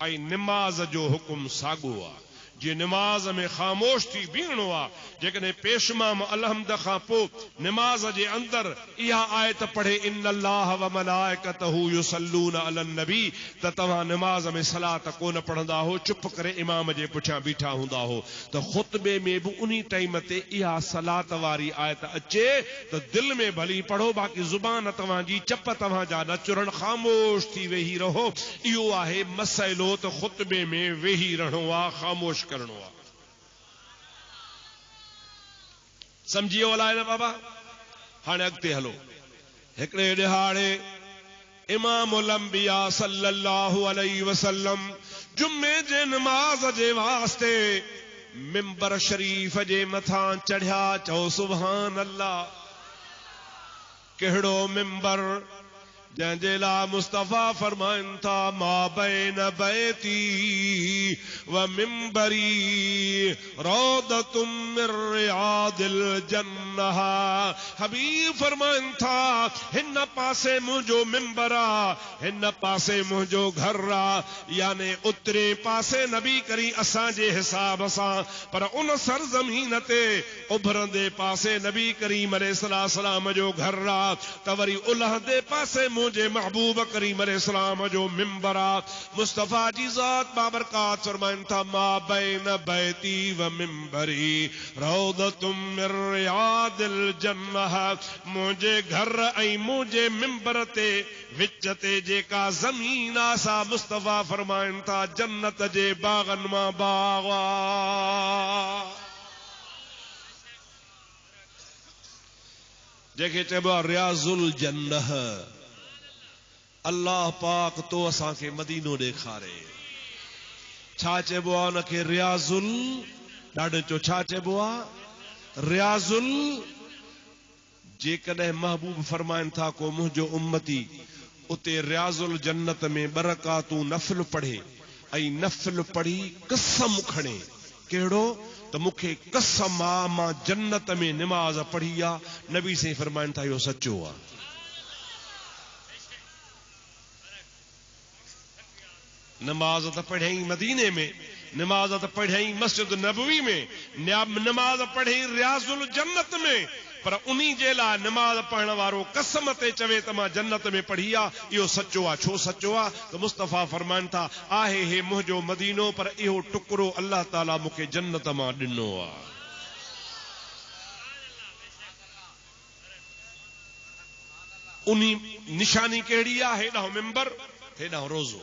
ऐं निमाज़ जो हुकुम साॻियो आहे। जीअं निमाज़ में ख़ामोश थी बीहणो आहे, जेकॾहिं पेशमाम अलहम्द खां पोइ निमाज़ जे अंदरि इहा आयत पढ़े इन्न अल्लाह व मलाइकतहू युसल्लून अलन नबी, त तव्हां निमाज़ में सलात कोन पढ़ंदा हो, चुप करे इमाम जे पुठियां बीठा हूंदा हो। त ख़ुतबे में बि उन्ही टाइम ते इहा सलात वारी आयत अचे त दिल में भली पढ़ो, बाक़ी ज़ुबान तव्हांजी, चप तव्हांजा न चुरनि, ख़ामोश थी वेही रहो। इहो आहे मसइलो त ख़ुतबे में वेही रहणो आहे, ख़ामोश करणो आहे। समझी वियो अलाए न बाबा? हाणे अॻिते हलो। हिकिड़े ॾिहाड़े इमामुल अंबिया सल्लल्लाहु अलैहि वसल्लम जुमे जे नमाज़ जे वास्ते मिंबर शरीफ जे मथां चढ़िया। चओ सुभान अल्लाह। कहिड़ो मिंबर? जंहिंजे लाइ मुस्तफ़ा फरमाइनि था मा बैन बैती व मिंबरी रौदतुम मिन रियादिल जन्नह। हबीब फरमाइनि था हिन पासे मुंहिंजो मिंबर आहे, हिन पासे मुंहिंजो घर आहे, यानी उतरे पासे नबी करी असांजे हिसाब सां, पर उन सरज़मीन ते उभरंदे पासे नबी करीम अलैहिस्सलाम जो घर आहे, त वरी उलहंदे पासे मुझे महबूब करीम अलैहिस्सलाम जो मिंबर आ। मुस्तफा जी ज़ात बाबरकात फरमाइनि था मा बैन बैती व मिंबरी रौदतुम मिन रियादिल जन्नह। मुझे घर ऐं मुझे मिंबर ते विच ते जेका ज़मीन आ सा मुस्तफा फरमाइनि था जन्नत जे बागन मां बाग आ। जंहिंखे चइबो आहे रियाज़ुल जन्नह। अल्लाह पाक तो असांखे मदीनो ॾेखारे। छा चइबो आहे उनखे? रियाज़ुल। ॾाढो चो छा चइबो आहे? रियाज़ुल। जेकॾहिं महबूब फरमाइनि था को मुंहिंजो उम्मती उते रियाज़ुल जन्नत में ॿ रकातूं नफ़िल पढ़े ऐं नफ़िल पढ़ी कसम खणे। कहिड़ो? त मूंखे कसम आहे मां जन्नत में निमाज़ पढ़ी आहे। नबी साईं फरमाइनि था इहो सचो आहे। नमाज त पढ़ियई मदीने में, नमाज त पढ़ई मस्जिद नबवी में, नमाज पढ़ई रियाजुल जन्नत में, पर उन्हीं जे लाइ नमाज पढ़ण वारो कसम ते चवे त मां जन्नत में पढ़ी आ, इहो सचो आ। छो सचो आ त मुस्तफ़ा फरमाइनि था, आहे हे मुंहिंजो मदीनो, पर इहो टुकड़ो अल्लाह ताला मूंखे जन्नत मां ॾिनो आ। उन्हीं निशानी कहिड़ी आ? हेॾां मिंबर, हेॾां रोज़ो।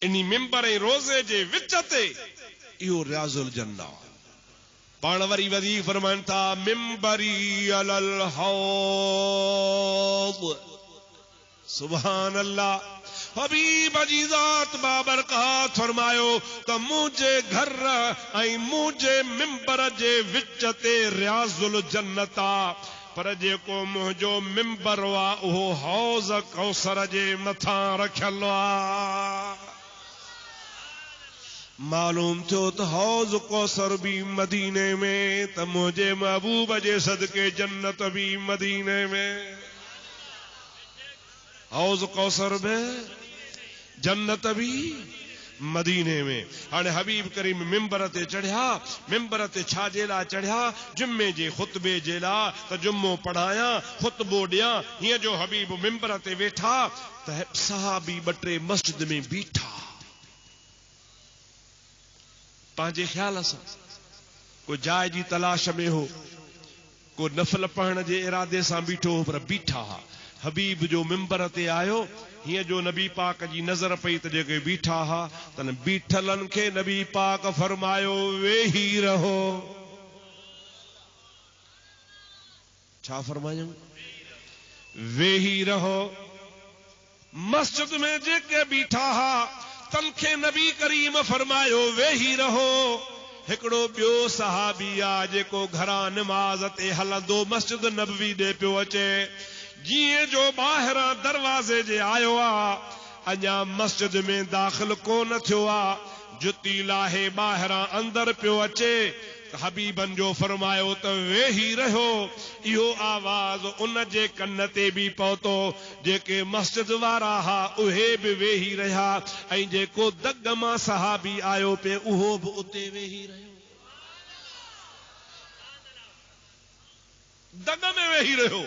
इन्हीं मिंबर ऐं रोज़े जे विच ते इहो रियाजुल जन्नत। पाण वरी वधी फरमाइनि था, मिंबरी अलल हौद। सुभान अल्लाह। हबीब जी ज़ात बाबरकात फरमायो त मुंहिंजे घर ऐं मुंहिंजे मिंबर जे विच ते रियाजुल जन्नत आ, पर जेको मुंहिंजो मिंबर आ उहो हौज़ कौसर जे मथां रखियल आ। मालूम थियो त हौज़ कौसर भी मदीने में, त मुझे महबूब जे सदके जन्नत भी मदीने में। हौज़ कौसर में, जन्नत भी मदीने में। हाणे हबीब करीम मिंबर ते चढ़िया। मिंबर ते छा जे लाइ चढ़िया? जुम्मे जे खुतबे जे लाइ, त जुम्मो पढ़ाया, खुतबो ॾियां। हीअं जो हबीब मिंबर ते वेठा त सहाबी ॿ टे मस्जिद में बीठा पंहिंजे ख्याल सां। को जाइ जी तलाश में हो, को नफल पढ़ण जे इरादे सां बीठो हो, पर बीठा हा। हबीब जो मिंबर ते आयो, हीअं जो नबी पाक जी नज़र पई त जेके बीठा हा, तन बीठलनि खे नबी पाक फरमायो, वेही रहो। छा फरमायूं? वेही रहो। मस्जिद में जेके बीठा हा, तनखे नबी करीम फरमायो, वेही रहो। हिकिड़ो ॿियो सहाबी आ जेको घरां नमाज ते हलंदो मस्जिद नबवी ॾे पियो अचे। जीअं जो ॿाहिरां दरवाज़े जे आयो आ, अञा मस्जिद में दाख़िल कोन थियो आ, जुती लाहे ॿाहिरां अंदर पियो अचे। हबीबन जो फरमायो त वेही रहो। इहो आवाज़ उन जे कन ते भी पहुतो, जेके मस्जिद वारा हा उहे भी वेही रहिया, ऐं जेको दग मां सहाबी आयो पे उहो भी उते वेही रहियो, दग में वेही रहियो।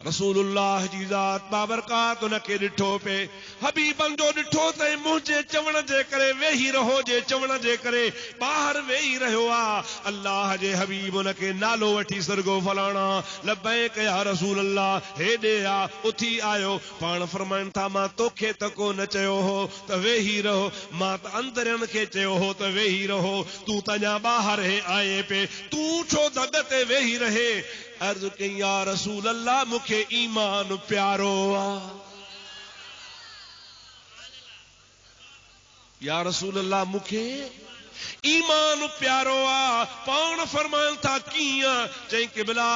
रसूलुल्लाह जी ज़ात बाबरकात उनखे ॾिठो पे। हबीबन जो ॾिठो त मुंहिंजे चवण जे करे वेही रहो जे चवण जे करे ॿाहिरि वेही रहियो आ। अल्लाह जे हबीब उनखे नालो वठी सरगो फलाणा, लब्बैक या रसूल अल्लाह, हेॾे आ, उथी आयो। पाण फरमाइनि था, मां तोखे त कोन चयो हो त वेही रहो, मां त अंदरनि खे चयो हो त वेही रहो, तूं त अञा ॿाहिरि आए पे, तूं छो दग ते वेही रहे? अर्ज़ कई, या रसूल अल्लाह, मूंखे ईमान प्यारो आ। या रसूल अल्लाह, मूंखे ईमान प्यारो आ। पाण फरमाइनि था, कीअं? चई क़िबला,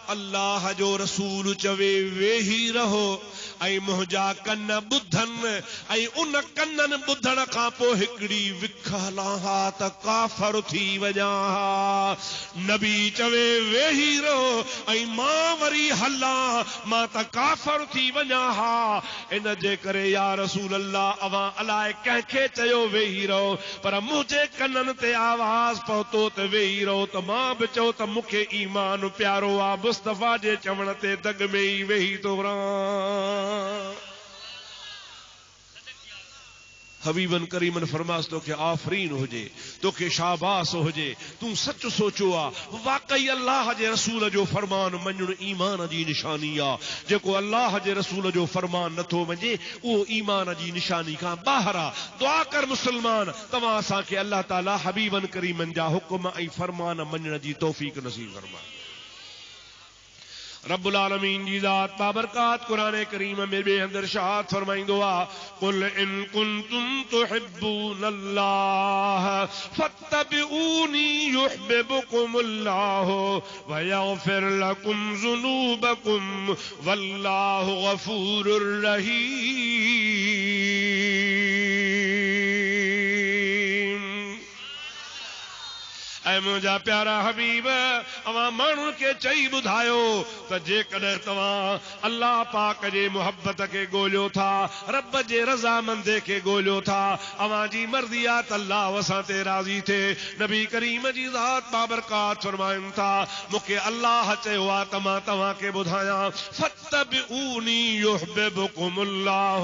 अल्लाह जो रसूल चवे वेही रहो, ऐं मुंहिंजा कन ॿुधनि, ऐं उन कननि ॿुधण खां पोइ हिकिड़ी विख हलां हा त काफ़र थी वञा हा। नबी चवे वेही रहो, ऐं मां वरी हलां, मां त काफ़र थी वञा हा। इन जे करे या रसूल अल्लाह, अवां अलाए कंहिंखे चयो वेही रहो, पर मुंहिंजे कननि ते आवाज़ पहुतो त वेही रहो, त मां बि चयो त मूंखे ईमान प्यारो आ। मुस्तफ़ा जे चवण ते दग में ई वेही थो रहां। हबीबन करीमन फरमास, तोखे आफरीन हुजे, तोखे शाबास हुजे, तूं सच सोचो आ। वाकई अल्लाह जे रसूल जो फरमान मञण ईमान जी निशानी आ। जेको अल्लाह जे रसूल जो फरमान नथो मञे, उहो ईमान जी निशानी खां ॿाहिरि आ। दुआ कर मुसलमान, तव्हां असांखे अल्लाह ताला हबीबन करीमन जा हुक्म ऐं फरमान मञण जी तौफीक नसीब फरमाए। रब्बुल आलमीन जी ज़ात बाबरकात कुरान करीम में बे अंदर शाद फरमाइंदो आ, कुल इन कुंतुम तुहिब्बूनल्लाह फत्तबिऊनी युहिब्बुकुमुल्लाह व यग़फिर लकुम ज़ुनूबकुम वल्लाहु गफूरुर रहीम। ऐ मुंहिंजा प्यारा हबीब अवां माण्हुनि खे चई ॿुधायो त जेकॾहिं तव्हां अल्लाह पाक जे मुहब्बत खे ॻोल्हियो था, रब जे रज़ामंदे खे ॻोल्हियो था, अवां जी मर्ज़ी आहे त अल्लाह असां ते राज़ी थिए। नबी करीम जी ज़ात बाबरकात फरमाइनि था मूंखे अल्लाह चयो आहे त मां तव्हांखे ॿुधायां फत्तबिऊनी युहिब्बुकुमुल्लाह,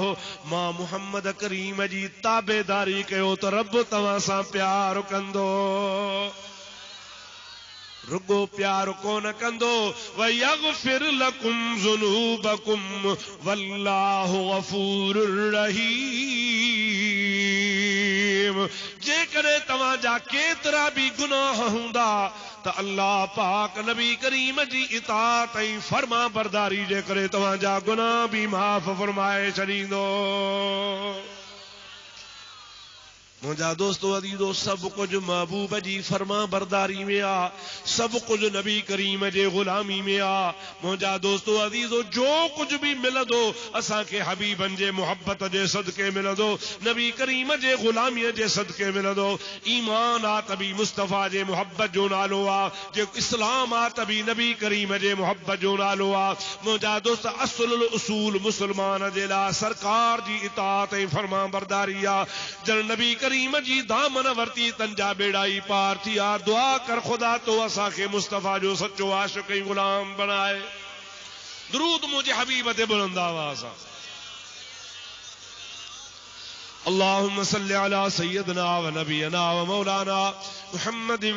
मां मुहम्मद करीम जी ताबेदारी कयो त रब तव्हां सां प्यार कंदो। रुगो प्यार कोन कंदो, वयगफिर लकुम ज़ुनूबकुम वल्लाहु गफूरुर रहीम। जेकॾहिं तव्हांजा केतिरा बि गुनाह हूंदा त अल्लाह पाक नबी करीम जी इताअत ऐं फर्मा बरदारी जे करे तव्हांजा गुनाह बि माफ़ फरमाए छॾींदो। मुंहिंजा दोस्तो अदीदो सभु कुझु महबूब जी फर्मा बरदारी में आ, सभु कुझु नबी करीम जे गुलामी में आ। मुंहिंजा दोस्तो अदीदो जो कुझु बि मिलंदो असांखे हबीबन जे मुहब्बत जे सदके मिलंदो, नबी करीम जे गुलामीअ जे सदके मिलंदो। ईमान आ तभी मुस्तफ़ा जे मुहब्बत जो नालो आ, जे इस्लाम आ तभी नबी करीम जे मुहब्बत जो नालो आ। मुंहिंजा दोस्त असुल उसूल मुसलमान जे लाइ सरकार जी इताअत ऐं फर्मा बरदारी आ। जन नबी करीम जी दामन वरती तंजा बेड़ाई पार थी आ। दुआ कर खुदा तो असांखे मुस्तफ़ा जो सच्चो आशिक़ ऐं गुलाम बनाए। दुरूद मुझे हबीब ते बुलंद आवाज़ आ। अल्लाहुम्मा सल्लि अला सय्यदना व नबियना व मौलाना मुहम्मदिन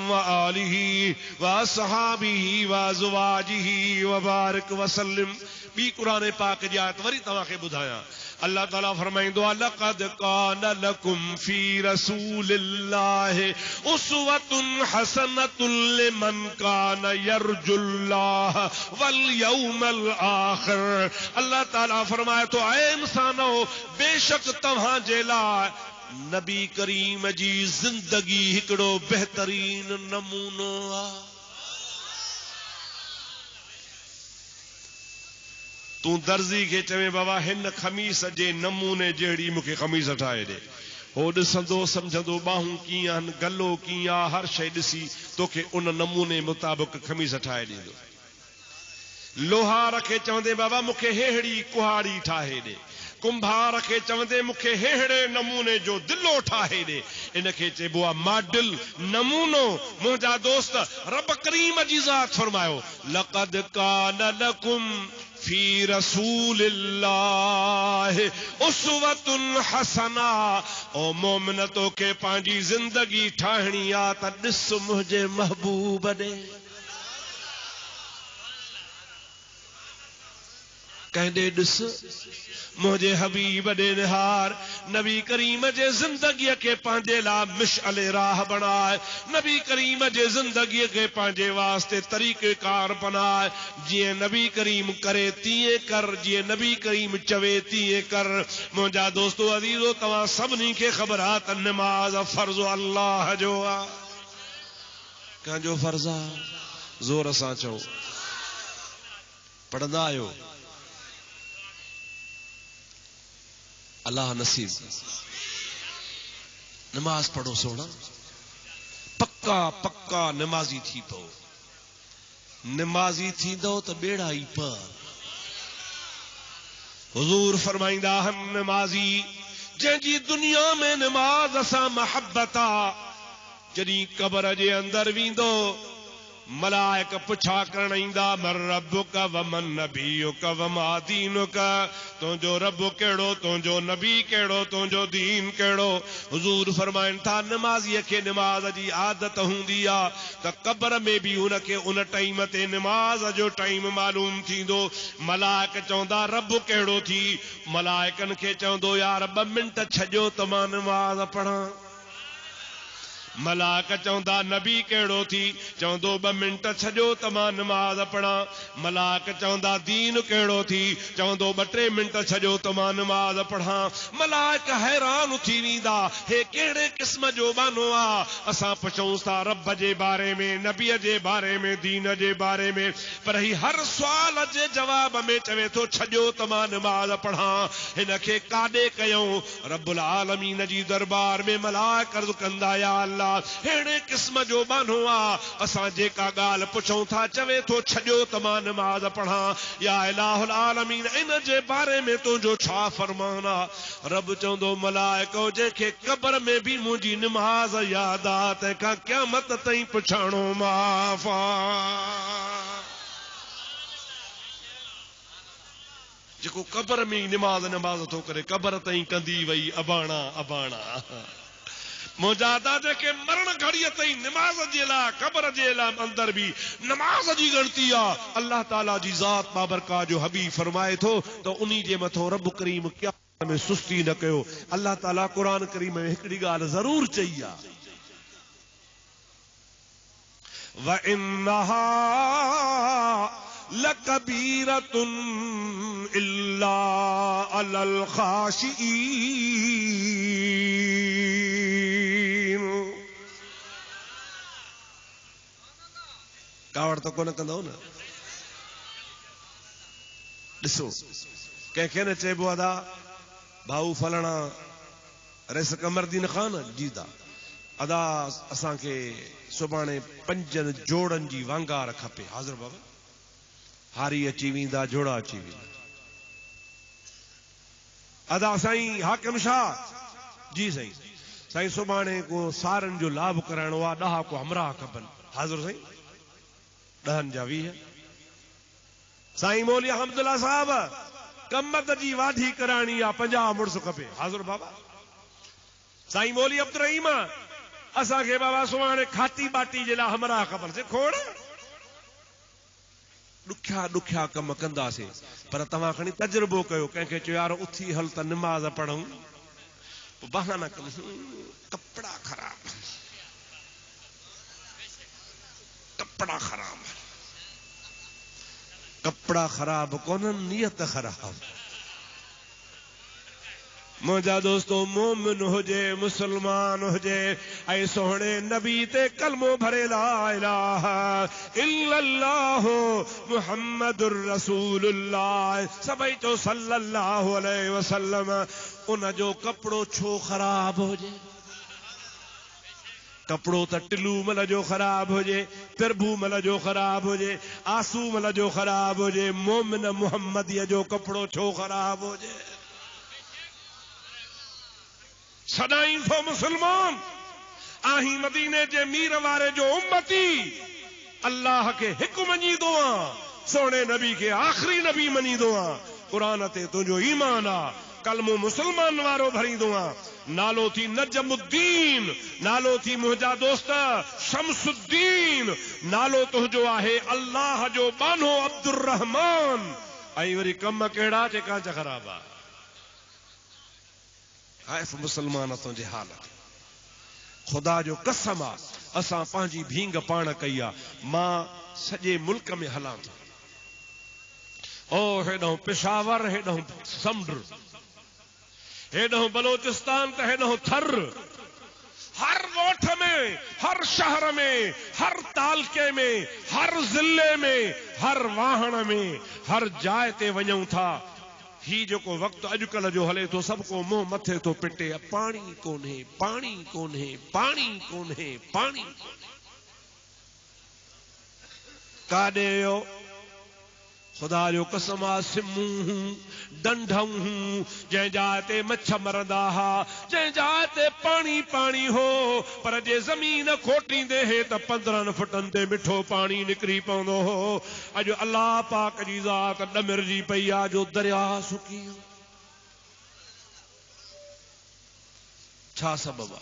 व आलिहि व असहाबिहि व अज़वाजिहि व बारिक व सल्लिम। बी कुरान पाक जी आयत वरी तव्हांखे ॿुधायां। अल्लाह ताला फरमाइंदो आहे लक़द कान लकुम फी रसूलिल्लाहि उस्वतुन हसनतुन लिमन कान यरजुल्लाह वल यौमल आखिर। अल्लाह ताला फरमाए तो ऐ इंसानो बेशक तव्हां जे लाइ नबी करीम जी जिंदगी हिकिड़ो बेहतरीन नमूनो आहे। तू दर्जी के चवे बाबा हिन खमीस जे नमूने जहिड़ी मूंखे खमीस ठाहे ॾे, हो ॾिसंदो सम्झंदो बाहूं कीअं आहिनि, गलो कीअं आहे, हर शइ ॾिसी तोखे उन नमूने मुताबिक़ खमीस ठाहे ॾींदो। लोहार खे चवंदे बाबा मूंखे हेड़ी कुहाड़ी ठाहे ॾे, कुंभार खे चवंदे मूंखे हेड़े नमूने जो दिलो ठाहे ॾे। इनखे चइबो आहे मॉडल नमूनो। मुंहिंजा दोस्त रब करीम जी ज़ात फरमायो लक़द कान लकुम फी रसूलिल्लाहि उस्वतुन हसना। ओ मोमिन तोखे पंहिंजी जिंदगी ठाहिणी आहे त ॾिस मुंहिंजे महबूब ॾे, कंहिं ॾिस मुझे हबीब दे निहार। नबी करीम जे जिंदगी के पांजे ला मिशअल राह बनाए, नबी करीम जे जिंदगी के पांजे वास्ते तरीक़ेकार बनाए। जिए नबी करीम करे तीए कर, जिए नबी करीम चवे तीए कर। मुंहिंजा दोस्तो अजीजो तव्हां सभिनी खे ख़बर आहे त नमाज फर्ज़ अल्लाह जो आहे। कंहिंजो फर्ज़ आहे? ज़ोर सां चओ। पढ़ंदा आहियो? अल्लाह नसीब नमाज पढ़ो सोना, पक्का पक्का नमाजी थी पो। नमाजी थींदो त बेड़ा ई पार। हुजूर फरमाइंदा हम नमाजी जंहिंजी दुनिया में नमाज सां महबत आ, जॾहिं कब्र जे अंदर वेंदो मलाइक पुछा करण ईंदा मर रब्बुक व मन नबियुक व मा दीनुक। तुंहिंजो रब कहिड़ो, तुंहिंजो नबी कहिड़ो, तुंहिंजो दीन कहिड़ो। हुजूर फरमाइनि था नमाज़ीअ खे नमाज जी आदत हूंदी आहे त कब्र में बि उनखे उन टाइम ते नमाज जो टाइम मालूम थींदो। मलाइक चवंदा रब कहिड़ो थी, मलाइकनि खे चवंदो यार 2 मिंट छॾियो त मां नमाज पढ़ां। मलाक चवंदा नबी कहिड़ो थी, चवंदो 2 मिंट छॾियो त मां नमाज पढ़ां। मलाक चवंदा दीन कहिड़ो थी, चवंदो 2-3 मिंट छॾियो त मां नमाज पढ़ां। मलाक हैरान थी वेंदा हे कहिड़े क़िस्म जो बानो आहे। असां पुछूं था रब जे बारे में, नबीअ जे बारे में, दीन जे बारे में, पर ही हर सुवाल जे जवाब में चवे थो छॾियो त मां नमाज पढ़ां। हिन खे काॾे कयूं? रब्बुल आलमीन जी दरबार में मलाक अर्ज़ कंदा या अल्लाह ताला हेड़े किस्म जो बानो आ असां जेका गाल पुछूं था चवे तो छजो त मां नमाज पढ़ा या इलाहुल आलमीन इन जे बारे में तुझो छा फरमान आ रब चवंदो मलाइको जेके कब्र में भी मुंहिंजी नमाज याद आ तंहिंखां क़यामत ताईं पुछाणो माफ़ जेको कब्र में नमाज थो करे कब्र ताईं कंदी वई अबाणा अबाणा मुजादा जेके मरण घड़ीअ ताईं नमाज जे लाइ कब्र जे लाइ अंदर भी नमाज जी गणती आ अल्लाह ताला जी ज़ात बाबरका जो हबीब फरमाए थो तो उन्हीं जे मथो रब करीम क़यामत में सुस्ती न कयो अल्लाह ताला कुरान करीम में हिकड़ी ॻाल्हि ज़रूर चई आ व इन्नहा लकबीरतुन इल्ला अलल खाशिईन कावड़ तो कोन कंदो न ॾिसो कंहिंखे न चइबो अदा भाऊ फलाणा रेस कमरदीन खान जीदा अदा असांखे सुभाणे 5 जोड़नि जी वांगार खपे हाज़िर बाबा हारी अची वेंदा जोड़ा अची वेंदा अदा साईं हाकिम शाह जी साईं सुभाणे को सारन जो लाभ कराइणो आहे 10 को हमरा खपनि हाज़िर साईं 10 जा 20 साईं मौली अहमदुल्ला साहब कमत जी वाढी कराइणी आहे 50 मुड़स खपे हाज़िर बाबा साईं मौली अब्दुल रहीम असांखे बाबा सुभाणे खाती बाटी जे लाइ हमरा खपनि से खोड़ ॾुखिया ॾुखिया कम कंदासीं पर तव्हां खणी तजुर्बो कयो कंहिंखे चयो यार उथी हल त नमाज़ पढ़ूं पोइ बहाना कनि कपड़ा ख़राब कोन्हनि नियत ख़राब मुझा दोस्तों मोमिन हुजे मुसलमान हुजे ऐं सोहणे नबी ते कलमो भरे ला इलाहा इल्लल्लाह मुहम्मदुर रसूलुल्लाह सभई चो सल्लल्लाहु अलैहि वसल्लम उन जो कपड़ो छो ख़राब हुजे कपड़ो त टिलू मल जो ख़राब हुजे प्रभु मल जो ख़राब हुजे आसू मल जो ख़राब हुजे मोमिन मुहम्मदीअ जो कपड़ो छो ख़राब हुजे सदाई थो मुसलमान आही मदीने जे मीर वारे जो उम्मती अल्लाह के हिकु मञीदो आ सोने नबी के आखिरी नबी मञीदो आ कुरान ते तुझो ईमान आ कलमो मुसलमान वारो भरीदो आ नालो थी नजमुद्दीन नालो थी मुंहिंजा दोस्त शमसुद्दीन नालो तुझो आहे अल्लाह जो बानो अब्दुर रहमान ऐं वरी कम कहिड़ा जेका ख़राब आ हाइफ मुसलमान तुझे हालत खुदा जो कसम आ असां पंहिंजी भींग पाण कई आ मां सॼे मुल्क में हलां थो ओ हेॾो पेशावर हेॾो समुंड हेॾो बलोचिस्तान त हेॾो थर हर ॻोठ में हर शहर में हर तालके में हर ज़िले में हर वाहण में हर जाइ ते वञूं था ही जेको वक्त अॼुकल्ह जो हले तो सबको मुंह मथे तो पिटे पानी कोन्हे पानी कोन्हे पानी कोन्हे पानी काॾे वियो खुदा जो कसम आ सिमूं डंढूं जंहिं जाइ ते मच्छ मरंदा हा जंहिं जाइ ते पानी पानी हो पर जे ज़मीन खोटींदे हे त 15 फुटनि ते मिठो पानी निकिरी पवंदो हो अॼु अल्लाह पाक जी ज़ात ॾमिरजी पई आ जो दरिया सुकी छा सबब आ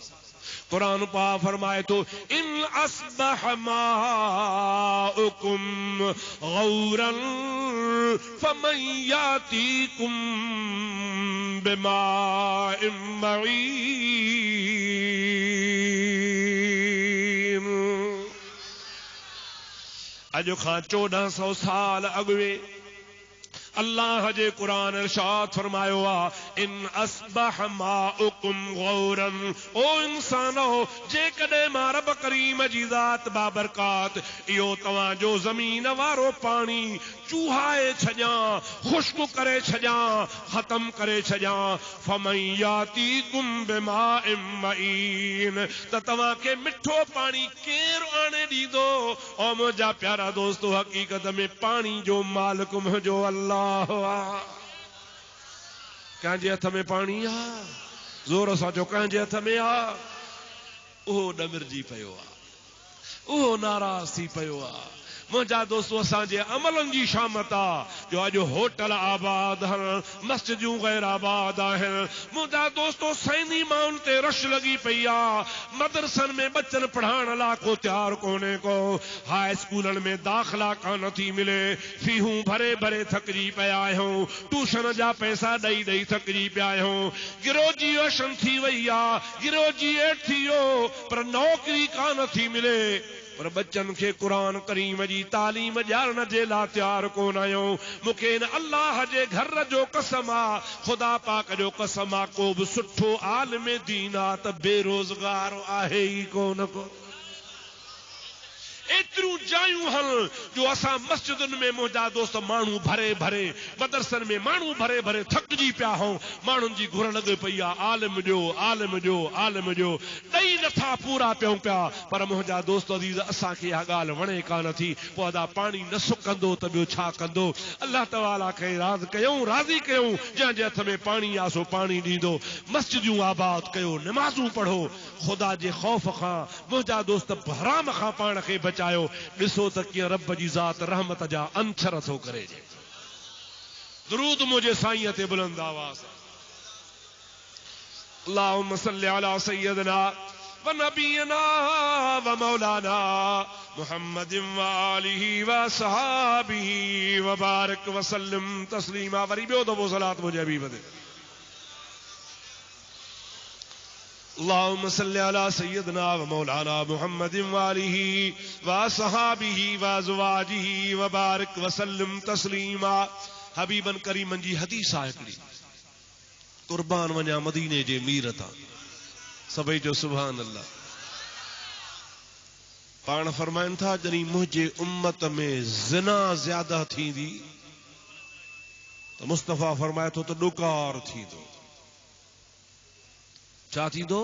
कुरान पा फरमाए तो इन अस्बह माउकुम गौरन फमन यातीकुम बिमाइन मईन अॼु खां 1400 साल अॻु अल्लाह जे कुरान इरशाद फरमायो आ इन अस्बह माउकुम गौरन, ओ इंसानो जे कदे मां रब करीम जी ज़ात बाबरकात इहो तवां जो ज़मीन वारो पानी चूहाए छजा, खुश्क करे छजा, खत्म करे छजा, फमन यातीकुम बिमाइन मईन, त तवां के मिठो पानी केर आने दीदो। ओ मुंहिंजा प्यारा दोस्तो, हकीकत में पानी जो मालिक मुंहिंजो अल्लाह। कंहिंजे हथ में पानी आ, ज़ोर सां चओ, कंहिंजे हथ में आ? उहो ॾमिरजी पियो आ, उहो नाराज़ थी पियो आ। मुंहिंजा दोस्तो, असांजे अमलनि जी शामत आहे जो अॼु होटल आबाद आहिनि, मस्जिदूं गैर आबाद आहिनि। मुंहिंजा दोस्तो, सैनी माउनि ते रश लॻी पई आहे, मदरसनि में बचनि पढ़ाइण लाइ को तयारु कोन्हे को, हाई स्कूलनि में दाख़िला कान थी मिले, फीहूं भरे भरे थकिजी पिया आहियूं, ट्यूशन जा पैसा ॾेई ॾेई थकिजी पिया आहियूं, ग्रेजुएशन थी वई आहे, ग्रेजुएट थी वियो, पर नौकरी कान थी मिले, पर बच्चन के कुरान करीम जी तालीम ॼाणण जे लाइ तयारु कोन आहियूं। मूंखे इन अल्लाह जे घर जो कसम आहे, ख़ुदा पाक जो कसम आहे, को बि सुठो आलिम दीन आहे त बेरोज़गार आहे ई कोन को। एतिरियूं जायूं हल जो असां मस्जिदुनि में मुंहिंजा दोस्त माण्हू भरे भरे, मदरसनि में माण्हू भरे भरे थकिजी पिया हूं, माण्हुनि जी घुर लॻी पई आहे, आलिम ॾियो, आलिम ॾियो, आलिम ॾियो, ॾेई नथा पूरा पियूं पिया। पर मुंहिंजा दोस्त अज़ीज़, असांखे इहा ॻाल्हि वणे कान थी। पोइ अदा पाणी न सुकंदो त ॿियो छा कंदो? अल्लाह तआला खे राज़ कयूं, राज़ी कयूं, जंहिंजे हथ में पाणी आहे सो पाणी ॾींदो। मस्जिदूं आबाद कयो, नमाज़ूं पढ़ो, ख़ुदा जे ख़ौफ़ खां मुंहिंजा दोस्त हराम खां पाण खे बचायो। ॾिसो त कीअं रब जी ज़ात रहमत जा अंछर थो करे। दुरूद मुंहिंजे साईं ते बुलंद आवाज़। अल्लाहुम्मा सल्लि अला सय्यदना व नबीना व मौलाना मुहम्मदिन व आलिहि व सहाबिहि व बारिक व सल्लिम तस्लीमा। वरी ॿियो दफ़ो सलात मुंहिंजे हबीब ते। अल्लाहुम्मा सल्लि अला सय्यदना व मौलाना मुहम्मदिन व आलिहि व सहाबिहि व अज़वाजिहि व बारिक व सल्लिम तस्लीमा। हबीबन करीमन जी हदीस आहे हिकिड़ी, कुर्बान वञा मदीने जे मीर तां। सभई जो सुभान अल्लाह। पाण फरमाइनि था, जॾहिं मुंहिंजे उम्मत में ज़िना ज़्यादा थींदी त मुस्तफ़ा फरमाए थो त ॾुकार थींदो। छा थींदो?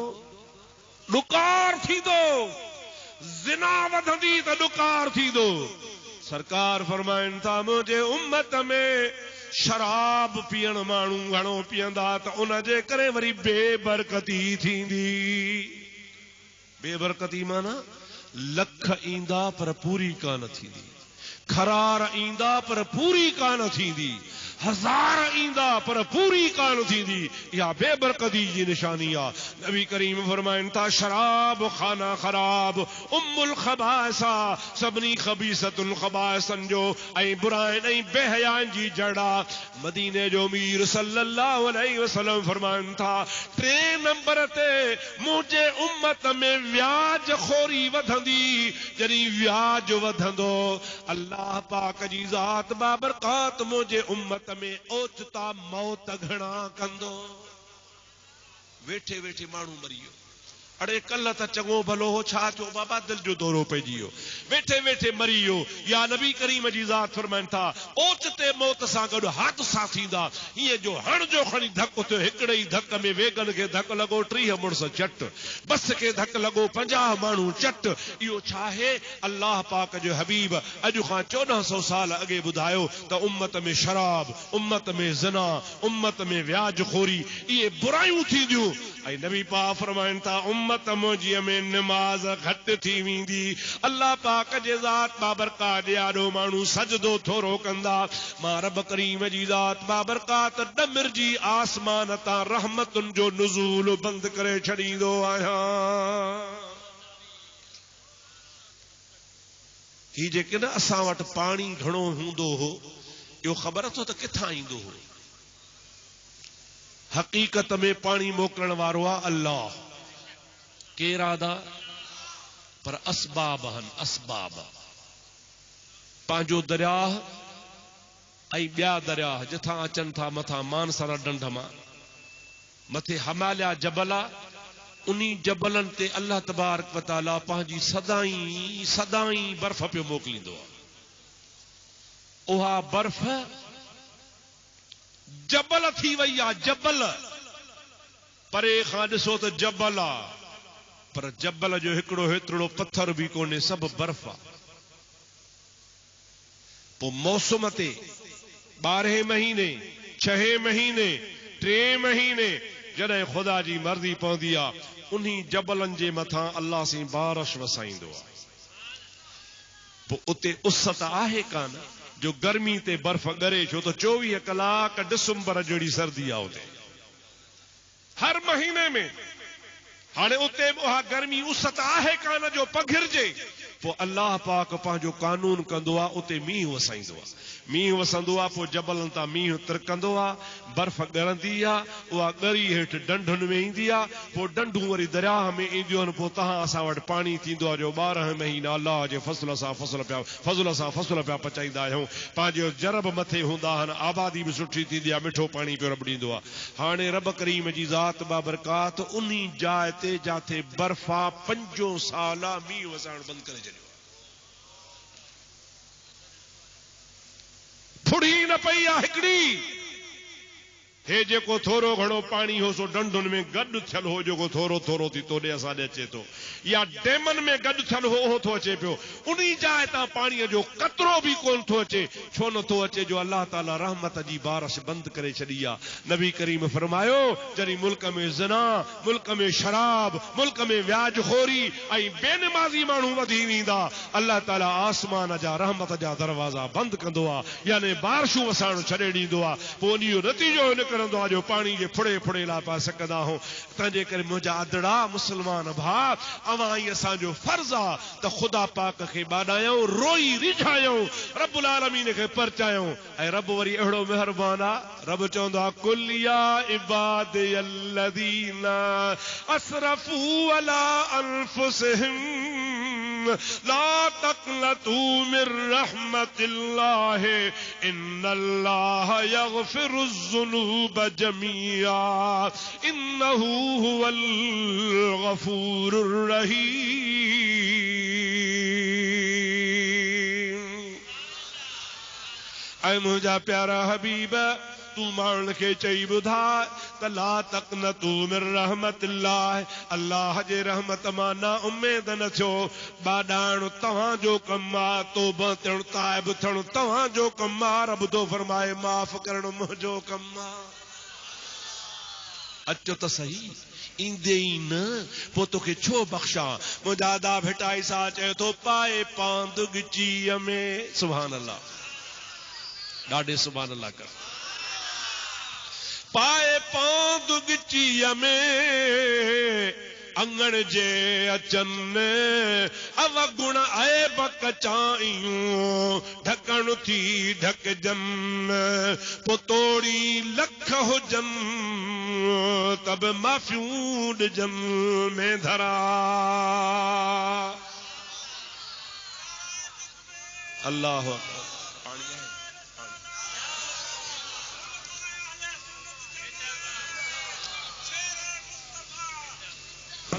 ॾुकार थींदो। ज़िना वधंदी त ॾुकार थींदो। सरकार फरमाइनि था, मुंहिंजे उम्मत में शराब पीअण माण्हू घणो पीअंदा त उन जे करे वरी बेबरकती थींदी। बेबरकती माना लख ईंदा पर पूरी कान थींदी, खरार ईंदा पर पूरी कान थींदी, हजार ईंदा पर पूरी कान थींदी। इहा बेबरकती जी निशानी आहे। नबी करीम फरमाइनि था, शराब खाना खराब, उम्मुल खबाइसा, सभिनी खबीसतुल खबाइसन जो ऐं बुराइनि ऐं बेहयाइन जी जड़ आहे। मदीने जो मीर सल्लल्लाहु अलैहि वसल्लम फरमाइनि था, 3 नंबर ते मुंहिंजे उम्मत में व्याज खोरी वधंदी। जॾहिं व्याज वधंदो, अल्लाह पाक जी ज़ात बाबरकात मुंहिंजे उम्मत में ओचिता मौत घणा कंदो। वेठे वेठे माण्हू मरी वियो। अड़े कल त चङो भलो हो, छा चो बाबा, दिल जो दौरो पइजी वियो, वेठे वेठे मरी वियो। या नबी करीम जी ज़ात फरमाइनि था, ओचिते मौत सां गॾु हादसा थींदा। हीअं जो हण जो खणी धकु थियो, हिकिड़े ई धक में वेगन खे धकु लॻो 30 मुड़ुस चट, बस खे धकु लॻो 50 माण्हू चट। इहो छा आहे? अल्लाह पाक जो हबीब अॼु खां 1400 साल अॻे ॿुधायो त उम्मत में शराब, उम्मत में ज़िना, उम्मत में व्याज खोरी, इहे बुरायूं थींदियूं। ऐं नबी पाक फरमाइनि था, उम्मत मुंहिंजी में नमाज घटि थी वेंदी। अल्लाह पाक जे ज़ात बाबरकात ॾियारो माण्हू सजदो थोरो कंदा। मां रब करीम जी ज़ात बाबरकात ॾमिरजी आसमान तां रहमतुनि जो नुज़ूल बंदि करे छॾींदो आहियां। ही जेके न असां वटि पाणी घणो हूंदो हो, इहो ख़बर अथव त किथां ईंदो हो? हकीकत में पाणी मोकिलण वारो आहे अल्लाह। केर आदा? पर असबाब हन, असबाब। पंहिंजो दरिया ऐं ॿिया दरिया जिथां अचनि था मथां मानसर ढंढ मां मथे हिमालय जबल आहे उन्ही जबलनि ते अल्लाह तबारक व तआला पंहिंजी सदाई बर्फ पियो मोकिलींदो आहे। उहा बर्फ जबल थी वई आहे, जबल परे खां ॾिसो त जबल आहे पर जबल जो हिकिड़ो हेतिरो पत्थर बि कोन्हे, सभु बर्फ आहे। पोइ मौसम ते 12 महीने 6 महीने 3 महीने जॾहिं ख़ुदा जी मर्ज़ी पवंदी आहे उन्ही जबलनि जे मथां अल्लाह सी बारिश वसाईंदो आहे। पोइ उते उस त आहे कान जो गर्मी ते बर्फ ॻरे, छो त 24 कलाक डिसंबर जहिड़ी सर्दी आहे उते हर महीने में। हाणे उते उहा गर्मी उस त आहे कान जो पघिरजे, पोइ अल्लाह पाक पंहिंजो कानून कंदो आहे, उते मींहुं वसाईंदो आहे। मींहुं वसंदो आहे, पोइ जबलनि तां मींहुं तिरकंदो आहे, बर्फ ॻरंदी आहे, उहा ॻरी हेठि ढंढुनि में ईंदी आहे, पोइ ढंढूं वरी दरियाह में ईंदियूं आहिनि। पोइ तव्हां असां वटि पाणी थींदो आहे जो 12 महीना अल्लाह जे फज़ल सां फज़ल पिया पचाईंदा आहियूं। पंहिंजो जरब मथे हूंदा आहिनि, आबादी बि सुठी थींदी आहे, मिठो पाणी पियो रब ॾींदो आहे। हाणे रब करीम जी ज़ात बाबरकात उन्ही जाइ ते जाथे बर्फ़ आहे 5 साल मींहुं वसाइण बंदि करे छॾियो। फुड़ी न पई आहे हिकिड़ी, हे जेको थोरो घणो पाणी हो सो ढंढुनि में गॾु थियल हो, जेको थोरो थोरो थी तोॾे असां ॾे अचे थो, या डेमनि में गॾु थियल हो उहो थो अचे पियो। उन्ही जाइ तां पाणीअ जो कतरो बि कोन थो अचे। छो नथो अचे? जो अल्लाह ताला रहमत जी बारिश बंदि करे छॾी आहे। नबी करीम फरमायो जॾहिं मुल्क में ज़िना, मुल्क में शराब, मुल्क में व्याजखोरी ऐं बेनमाज़ी माण्हू वधी वेंदा, अल्लाह ताला आसमान जा रहमत जा दरवाज़ा बंदि कंदो आहे, यानी बारिशूं वसाइण छॾे ॾींदो आहे। पोइ उन जो नतीजो निकिरंदो आहे जो पाणी जे फुड़े फुड़े लाइ पाए सघंदा आहियूं। तंहिंजे करे मुंहिंजा अदड़ा मुस्लमान भाउ, अवां ई असांजो फर्ज़ आहे त ख़ुदा पाक खे ॿाॾायूं, रोई रिझायूं, रब्बुल आलमीन खे परचायूं। ऐं रब वरी अहिड़ो महिरबान आहे, रब चवंदो आहे कुल या इबादियल्लज़ीना असरफू अला अनफुसिहिम ला तक़नतू मिर रहमतिल्लाह इन्नल्लाह यग़फिरुज़्ज़ुनूब जमीआ इन्नहू हुवल गफूरुर रहीम। ऐ मुंहिंजा प्यारा हबीब, तू माण्हुनि खे चई ॿुधा त ला तक़नतू मिर रहमतिल्लाह, अल्लाह जे रहमत मां ना उम्मीद न थियो। ॿाॾाइण तव्हांजो कमु आहे, तौबा थियणु, ताइब थियणु तव्हांजो कमु आहे। रब थो फरमाए माफ़ करणु मुंहिंजो कमु आहे। अचो त सही, ईंदे ई न पोइ तोखे छो बख़्शा। मुंहिंजा दा भिटाई सा चए थो पाए पांद गिचीअ में, सुभान अल्लाह, ॾाढे सुभान अल्लाह कर। पाए पांद गिचीअ में अंगण जे अचन अवगुण ऐब कचायूं ढकण थी ढकजन पो तोड़ी लख हुजन तब माफ़ियूं ॾिजन में धरा। अल्लाह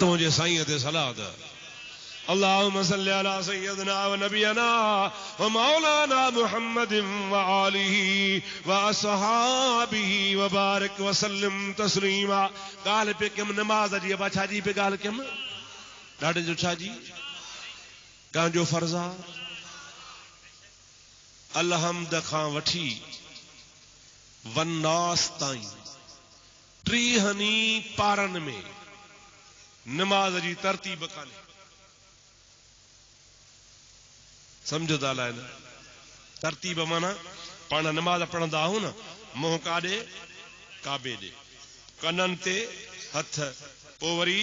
तुझे साईं ते सलाह द। अल्लाहुम्मा सल्ली अला सय्यदना व नबियना व मौलाना मुहम्मदिन व आलिही व असहाबिही व बारिक व सल्लिम तस्लीमा। ॻाल्हि पे कयमि नमाज़ जी, अब छा जी पे ॻाल्हि कयमि? ॾाढे जो छा जी कंहिंजो फर्ज़ आहे अलहम्द खां वठी वन्नास ताईं टीहनी पारनि में नमाज जी तरतीब कान्हे। समझो था लाइन तरतीब माना पाण नमाज पढ़ंदा आहियूं न, मुंहुं काॾे काबे ॾे, कननि ते हथ, पोइ वरी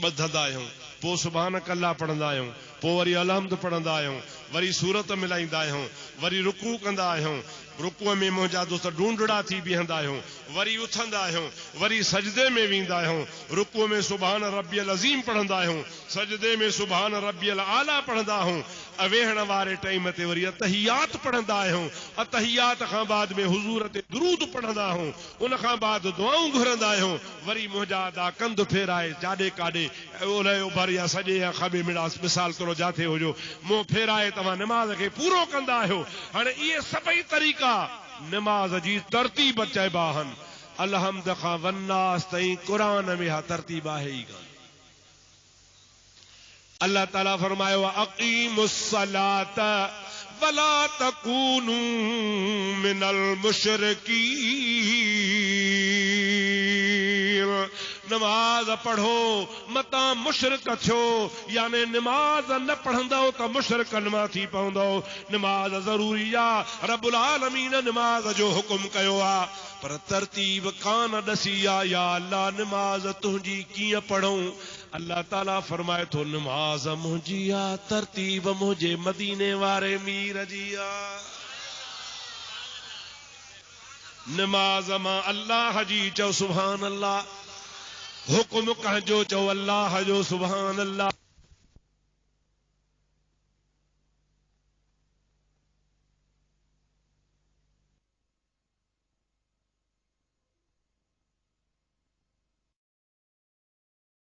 ॿधंदा आहियूं, पोइ सुभान अल्लाह पढ़ंदा आहियूं, पोइ वरी अलहम्द पढ़ंदा आहियूं, वरी सूरत मिलाईंदा आहियूं, वरी रुकू कंदा आहियूं, रुकूअ में मुंहिंजा दोस्त ढूंढड़ा थी बीहंदा आहियूं, वरी उथंदा आहियूं, वरी सजदे में वेंदा आहियूं, रुकूअ में सुभान रब्बियल अज़ीम पढ़ंदा आहियूं, सजदे में सुभान रब्बियल आला पढ़ंदा आहियूं, वेहण वारे टाइम ते वरी तहियात पढ़ंदा आहियूं तहियात खां बाद में हुजूर ते दुरूद पढ़ंदा आहियूं उन खां बाद दुआऊं घुरंदा आहियूं वरी मुंहिंजा अदा कंध फेराए जाॾे काॾे ओलह ओभर या सॼे या खॿे मिसाल तौर जाथे हुजो मुंहुं फेराए तव्हां निमाज़ खे पूरो कंदा आहियो। हाणे इहे सभई तरीक़ा निमाज़ जी तरतीब चइबा आहिनि। अलहम्द खां वन्नास ताईं क़ुरान में हा तरतीब आहे ई कान। अल्लाह ताला फरमायो अक़ीमुस्सलात वला तकूनू मिनल मुशरिकीन। नमाज पढ़ो मता मुशरिक थियो यानी नमाज न पढ़ंदो तो मुशरिकन मां थी पवंदो। नमाज ज़रूरी आ रब्बुल आलमीन नमाज जो हुकुम कयो आ पर तरतीब कान दसी आ। या अल्लाह नमाज तुझी कीअं पढ़ूं। अल्लाह ताला फरमाए थो नमाज मुझी आ तरतीब मुझे मदीने वारे मीर जी आ। नमाज मां अल्लाह जी चो सुभान अल्लाह हुकुम कहजो चो अल्लाह जो सुभान अल्लाह।